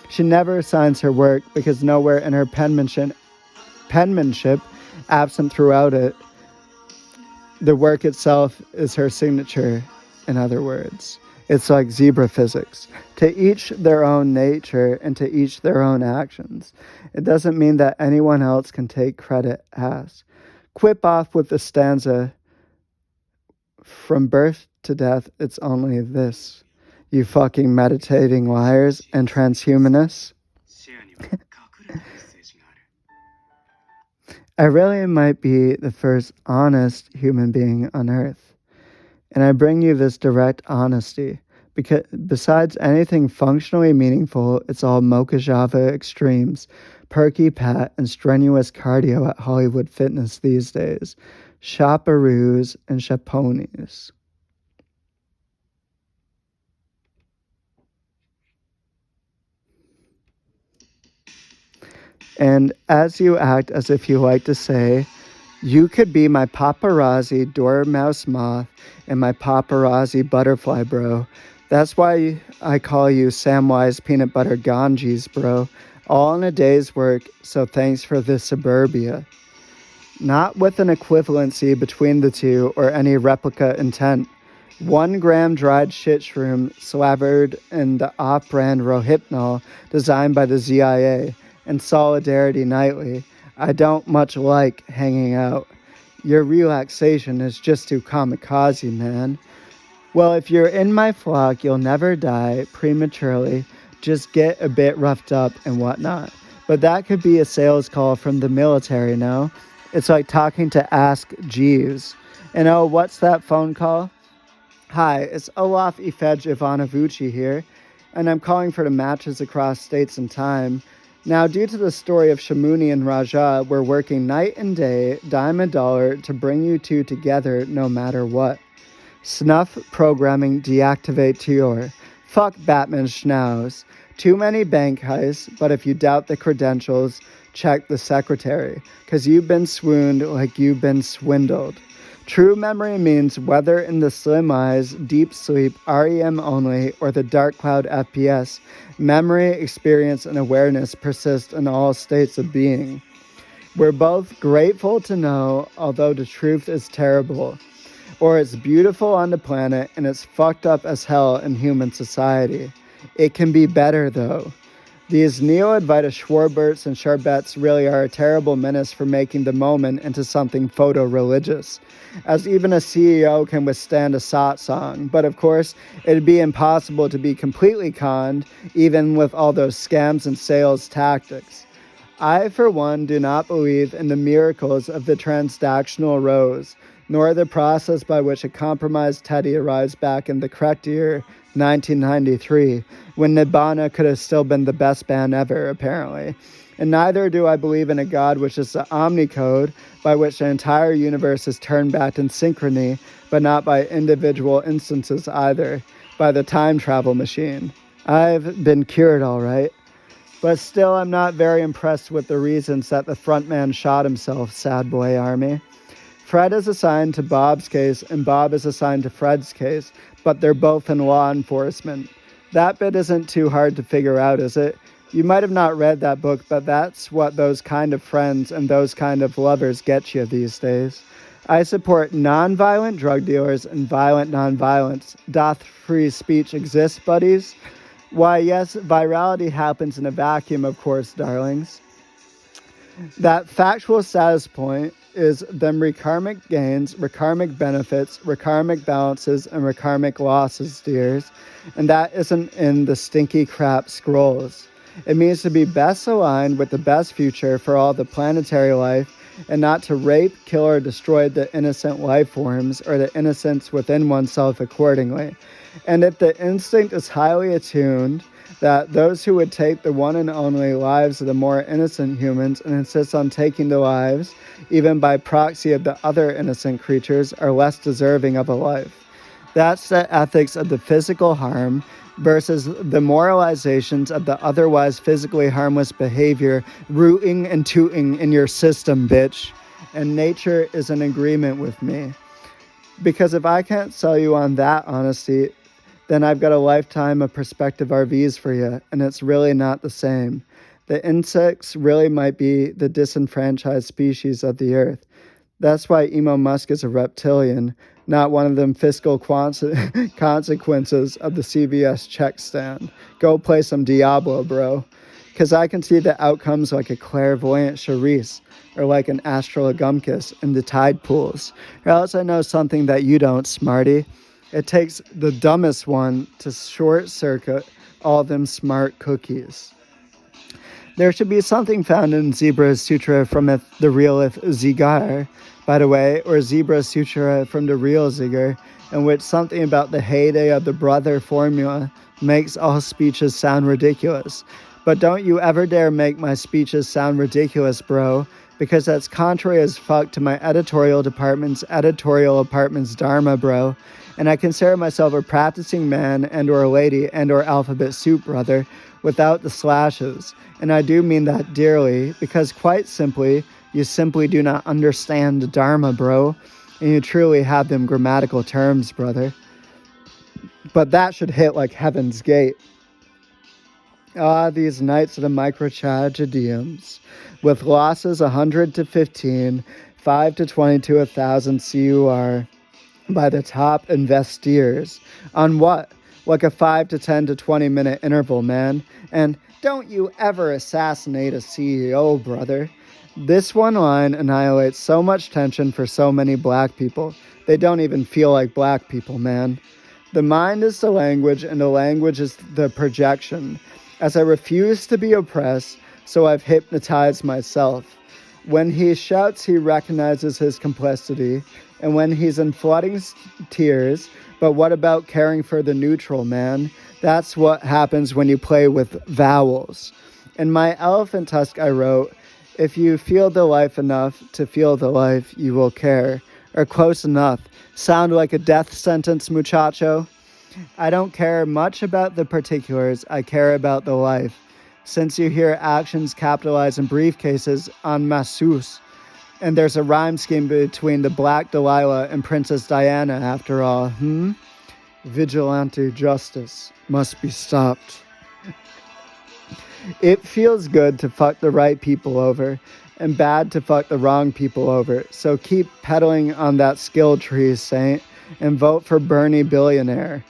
she never signs her work because nowhere in her penmanship, absent throughout it, the work itself is her signature, in other words. It's like zebra physics. To each their own nature and to each their own actions. It doesn't mean that anyone else can take credit as. Quip off with the stanza, from birth to death, it's only this. You fucking meditating liars and transhumanists. I really might be the first honest human being on Earth. And I bring you this direct honesty, because besides anything functionally meaningful, it's all mocha java extremes, perky pat, and strenuous cardio at Hollywood Fitness these days. Chaperoos and chaponis. And as you act as if you like to say, you could be my paparazzi dormouse moth and my paparazzi butterfly bro. That's why I call you Samwise Peanut Butter Ganges, bro. All in a day's work, so thanks for the suburbia. Not with an equivalency between the two or any replica intent, 1 gram dried shit shroom slathered in the off-brand Rohypnol designed by the ZIA, and Solidarity Nightly. I don't much like hanging out. Your relaxation is just too kamikaze, man. Well, if you're in my flock, you'll never die prematurely. Just get a bit roughed up and whatnot. But that could be a sales call from the military, no? It's like talking to Ask Jeeves. And oh, what's that phone call? Hi, it's Olaf Ifej Ivanovucci here, and I'm calling for the matches across states and time. Now, due to the story of Shamuni and Raja, we're working night and day, dime a dollar, to bring you two together no matter what. Snuff programming deactivate to your. Fuck Batman schnauz. Too many bank heists, but if you doubt the credentials, check the secretary, 'cause you've been swooned like you've been swindled. True memory means whether in the slim eyes, deep sleep, REM only, or the dark cloud FPS, memory, experience, and awareness persist in all states of being. We're both grateful to know, although the truth is terrible, or it's beautiful on the planet and it's fucked up as hell in human society. It can be better though. These Neo-Advaita Schwarberts and Charbets really are a terrible menace for making the moment into something photo-religious, as even a CEO can withstand a satsang. But of course, it'd be impossible to be completely conned, even with all those scams and sales tactics. I, for one, do not believe in the miracles of the transactional rose, nor the process by which a compromised Teddy arrives back in the correct year, 1993, when Nibbana could have still been the best band ever, apparently. And neither do I believe in a God which is the omnicode, by which the entire universe is turned back in synchrony, but not by individual instances either, by the time travel machine. I've been cured all right. But still, I'm not very impressed with the reasons that the frontman shot himself, Sad Boy Army. Fred is assigned to Bob's case, and Bob is assigned to Fred's case, but they're both in law enforcement. That bit isn't too hard to figure out, is it? You might have not read that book, but that's what those kind of friends and those kind of lovers get you these days. I support non-violent drug dealers and violent non-violence. Doth free speech exist, buddies? Why, yes, virality happens in a vacuum, of course, darlings. That factual status point is them rekarmic gains, rekarmic benefits, rekarmic balances, and rekarmic losses, dears. And that isn't in the stinky crap scrolls. It means to be best aligned with the best future for all the planetary life, and not to rape, kill, or destroy the innocent life forms or the innocence within oneself accordingly. And if the instinct is highly attuned, that those who would take the one and only lives of the more innocent humans and insist on taking the lives, even by proxy of the other innocent creatures, are less deserving of a life. That's the ethics of the physical harm versus the moralizations of the otherwise physically harmless behavior rooting and tooting in your system, bitch. And nature is in agreement with me. Because if I can't sell you on that honesty, then I've got a lifetime of prospective RVs for you, and it's really not the same. The insects really might be the disenfranchised species of the earth. That's why Elon Musk is a reptilian, not one of them fiscal consequences of the CVS check stand. Go play some Diablo, bro. Because I can see the outcomes like a clairvoyant Charisse, or like an Astrologumcus in the tide pools. Or else I know something that you don't, smarty. It takes the dumbest one to short-circuit all them smart cookies. There should be something found in Zebra's Sutra from the realist Zigar, by the way, or Zebra's Sutra from the real Zigar, in which something about the heyday of the brother formula makes all speeches sound ridiculous. But don't you ever dare make my speeches sound ridiculous, bro, because that's contrary as fuck to my editorial department's dharma, bro. And I consider myself a practicing man and or lady and or alphabet soup, brother, without the slashes. And I do mean that dearly, because quite simply, you simply do not understand the dharma, bro. And you truly have them grammatical terms, brother. But that should hit like heaven's gate. Ah, these nights of the microtragediums, with losses 100 to 15, 5 to 20 to 1,000 CUR. by the top investors. On what? Like a 5 to 10 to 20 minute interval, man. And don't you ever assassinate a CEO, brother. This one line annihilates so much tension for so many black people. They don't even feel like black people, man. The mind is the language, and the language is the projection. As I refuse to be oppressed, so I've hypnotized myself. When he shouts, he recognizes his complicity, and when he's in flooding tears, but what about caring for the neutral, man? That's what happens when you play with vowels. In my elephant tusk, I wrote, if you feel the life enough to feel the life, you will care. Or close enough. Sound like a death sentence, muchacho? I don't care much about the particulars, I care about the life. Since you hear actions capitalized in briefcases en masse, and there's a rhyme scheme between the Black Delilah and Princess Diana after all, Vigilante justice must be stopped. It feels good to fuck the right people over, and bad to fuck the wrong people over, so keep pedaling on that skill tree, Saint, and vote for Bernie Billionaire.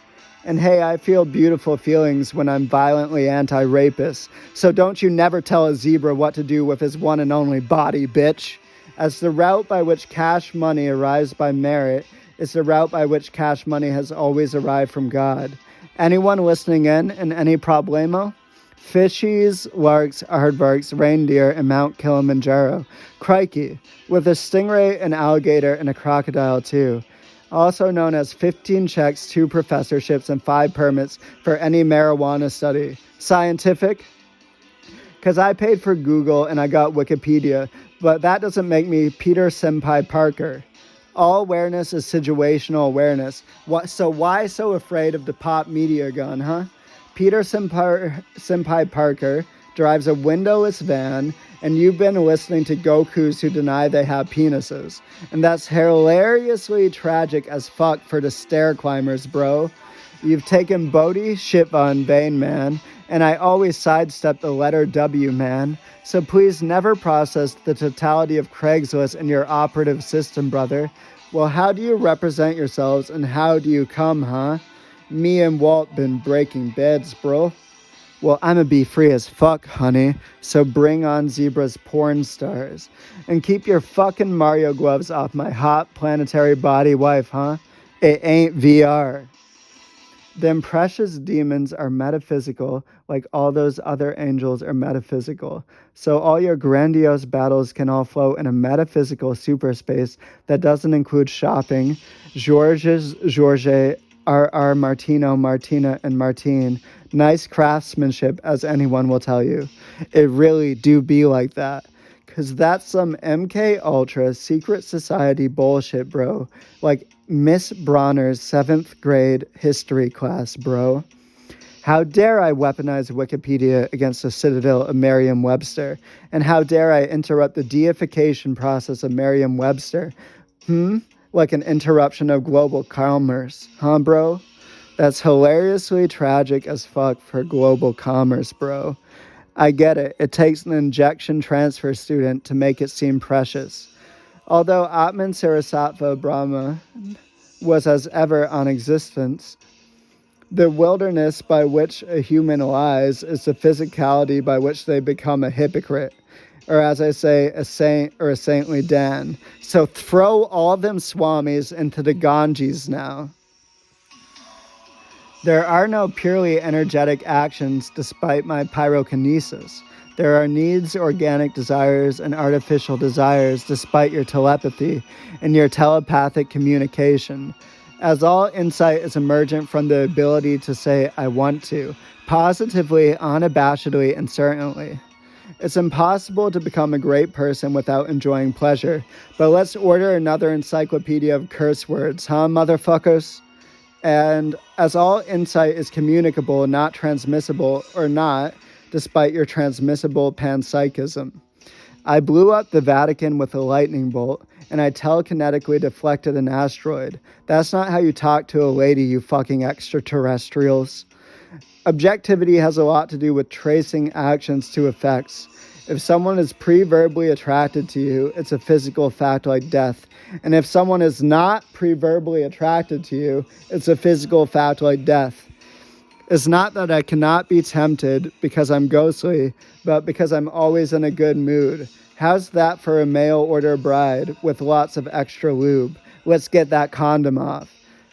And hey, I feel beautiful feelings when I'm violently anti-rapist, so don't you never tell a zebra what to do with his one and only body, bitch. As the route by which cash money arrives by merit is the route by which cash money has always arrived from God. Anyone listening in any problemo? Fishies, larks, aardvarks, reindeer, and Mount Kilimanjaro. Crikey, with a stingray, an alligator, and a crocodile too. Also known as 15 checks, 2 professorships, and 5 permits for any marijuana study. Scientific? Because I paid for Google and I got Wikipedia, but that doesn't make me Peter Senpai Parker. All awareness is situational awareness. So why so afraid of the pop media gun, huh? Peter Senpai Parker drives a windowless van, and you've been listening to Gokus who deny they have penises. And that's hilariously tragic as fuck for the stair climbers, bro. You've taken Bodhi Shiva in vain, man, and I always sidestep the letter W, man. So please never process the totality of Craigslist in your operative system, brother. Well, how do you represent yourselves, and how do you come, huh? Me and Walt been breaking beds, bro. Well, I'ma be free as fuck, honey, so bring on Zebra's porn stars. And keep your fucking Mario gloves off my hot planetary body wife, huh? It ain't VR. Them precious demons are metaphysical, like all those other angels are metaphysical. So all your grandiose battles can all float in a metaphysical superspace that doesn't include shopping, Georges, R. Martino, Martina, and Martine. Nice craftsmanship, as anyone will tell you. It really do be like that. Cause that's some MK Ultra secret society bullshit, bro. Like Miss Bronner's 7th grade history class, bro. How dare I weaponize Wikipedia against the citadel of Merriam-Webster? And how dare I interrupt the deification process of Merriam-Webster? Like an interruption of global commerce, huh, bro? That's hilariously tragic as fuck for global commerce, bro. I get it. It takes an injection transfer student to make it seem precious. Although Atman Sarasatva Brahma was as ever on existence, the wilderness by which a human lies is the physicality by which they become a hypocrite. Or as I say, a saint or a saintly Dan. So throw all them swamis into the Ganges now. There are no purely energetic actions despite my pyrokinesis. There are needs, organic desires, and artificial desires despite your telepathy and your telepathic communication. As all insight is emergent from the ability to say, I want to, positively, unabashedly, and certainly. It's impossible to become a great person without enjoying pleasure, but let's order another encyclopedia of curse words, huh, motherfuckers? And as all insight is communicable, not transmissible, or not, despite your transmissible panpsychism. I blew up the Vatican with a lightning bolt, and I telekinetically deflected an asteroid. That's not how you talk to a lady, you fucking extraterrestrials. Objectivity has a lot to do with tracing actions to effects. If someone is pre-verbally attracted to you, it's a physical fact like death. And if someone is not pre-verbally attracted to you, it's a physical fact like death. It's not that I cannot be tempted because I'm ghostly, but because I'm always in a good mood. How's that for a mail order bride with lots of extra lube? Let's get that condom off.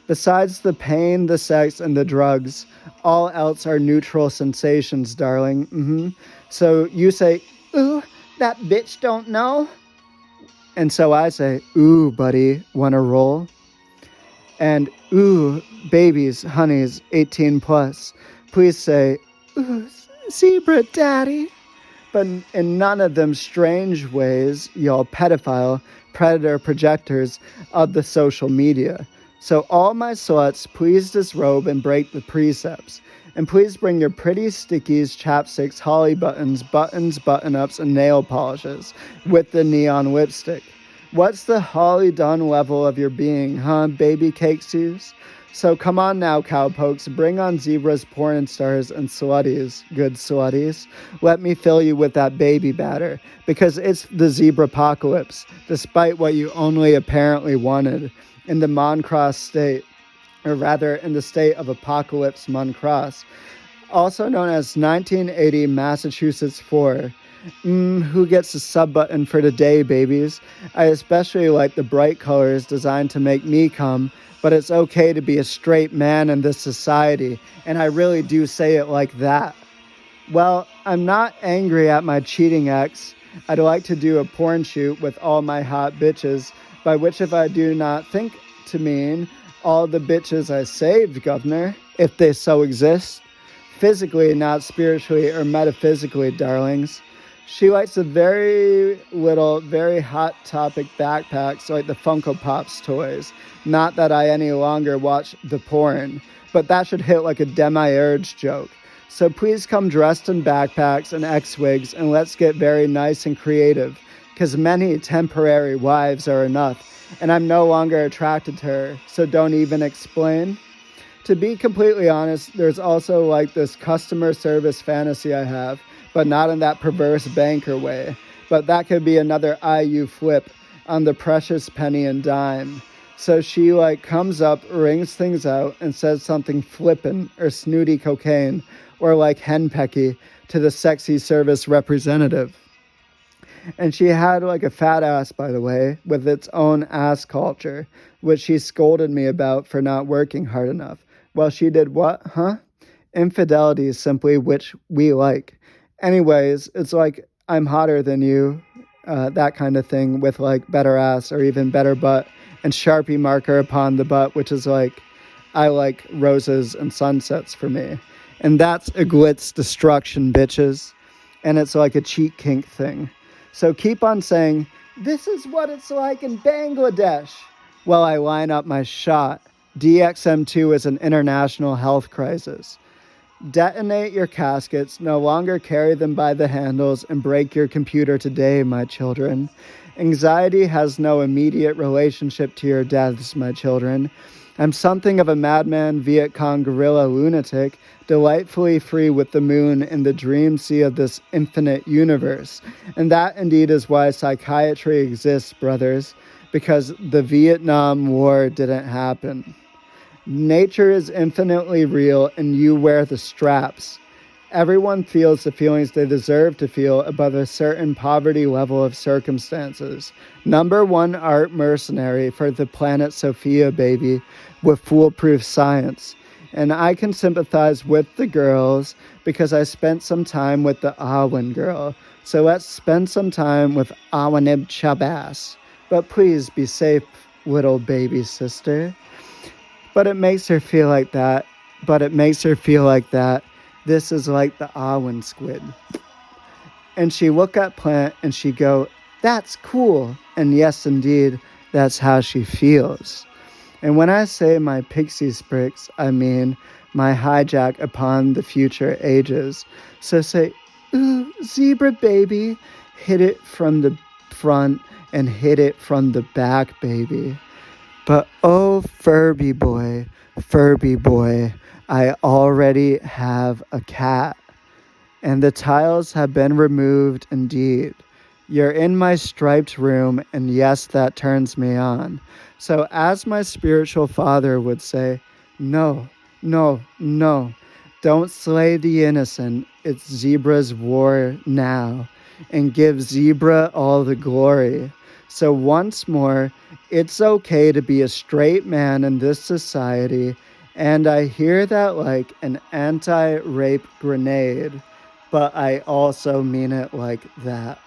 Besides the pain, the sex, and the drugs, all else are neutral sensations, darling. So you say, ooh, that bitch don't know? And so I say, ooh, buddy, wanna roll? And ooh, babies, honeys, 18 plus, please say, ooh, zebra daddy. But in none of them strange ways, y'all pedophile, predator projectors of the social media. So all my sluts, please disrobe and break the precepts. And please bring your pretty stickies, chapsticks, holly buttons, button-ups, and nail polishes with the neon lipstick. What's the Holly Dunn level of your being, huh, baby cakesies? So come on now, cowpokes, bring on zebras, porn stars, and slutties, good slutties. Let me fill you with that baby batter, because it's the zebra apocalypse, despite what you only apparently wanted, in the Moncross state, or rather in the state of Apocalypse Moncross, also known as 1980 Massachusetts 4. Who gets a sub button for today, babies? I especially like the bright colors designed to make me come, but it's okay to be a straight man in this society, and I really do say it like that. Well, I'm not angry at my cheating ex. I'd like to do a porn shoot with all my hot bitches, by which if I do not think to mean all the bitches I saved, governor, if they so exist. Physically, not spiritually or metaphysically, darlings. She likes the very little, very hot topic backpacks like the Funko Pops toys. Not that I any longer watch the porn, but that should hit like a demiurge joke. So please come dressed in backpacks and X-wigs and let's get very nice and creative, because many temporary wives are enough, and I'm no longer attracted to her, so don't even explain. To be completely honest, there's also like this customer service fantasy I have, but not in that perverse banker way. But that could be another IU flip on the precious penny and dime. So she like comes up, rings things out, and says something flippin' or snooty cocaine, or like henpecky to the sexy service representative. And she had like a fat ass, by the way, with its own ass culture, which she scolded me about for not working hard enough. Well, she did what, huh? Infidelity is simply which we like. Anyways, it's like, I'm hotter than you, that kind of thing, with like better ass or even better butt, and Sharpie marker upon the butt, which is like, I like roses and sunsets for me. And that's a glitz destruction, bitches. And it's like a cheat kink thing. So keep on saying, this is what it's like in Bangladesh, while I line up my shot. DXM2 is an international health crisis. Detonate your caskets, no longer carry them by the handles, and break your computer today, my children. Anxiety has no immediate relationship to your deaths, my children. I'm something of a madman Viet Cong guerrilla lunatic, delightfully free with the moon in the dream sea of this infinite universe. And that indeed is why psychiatry exists, brothers, because the Vietnam War didn't happen. Nature is infinitely real, and you wear the straps. Everyone feels the feelings they deserve to feel above a certain poverty level of circumstances. Number one art mercenary for the planet Sophia, baby, with foolproof science. And I can sympathize with the girls because I spent some time with the Awan girl. So let's spend some time with Awanib Chabas. But please be safe, little baby sister. But it makes her feel like that. This is like the Awan squid. And she look at Plant and she go, that's cool. And yes, indeed, that's how she feels. And when I say my pixie spricks, I mean my hijack upon the future ages. So say, ooh, zebra baby, hit it from the front and hit it from the back, baby. But oh, Furby boy, I already have a cat. and the tiles have been removed indeed. You're in my striped room, and yes, that turns me on. So, as my spiritual father would say, no, no, no. Don't slay the innocent. It's Zebra's war now, and give Zebra all the glory. So, once more, it's okay to be a straight man in this society, and I hear that like an anti rape grenade, but I also mean it like that.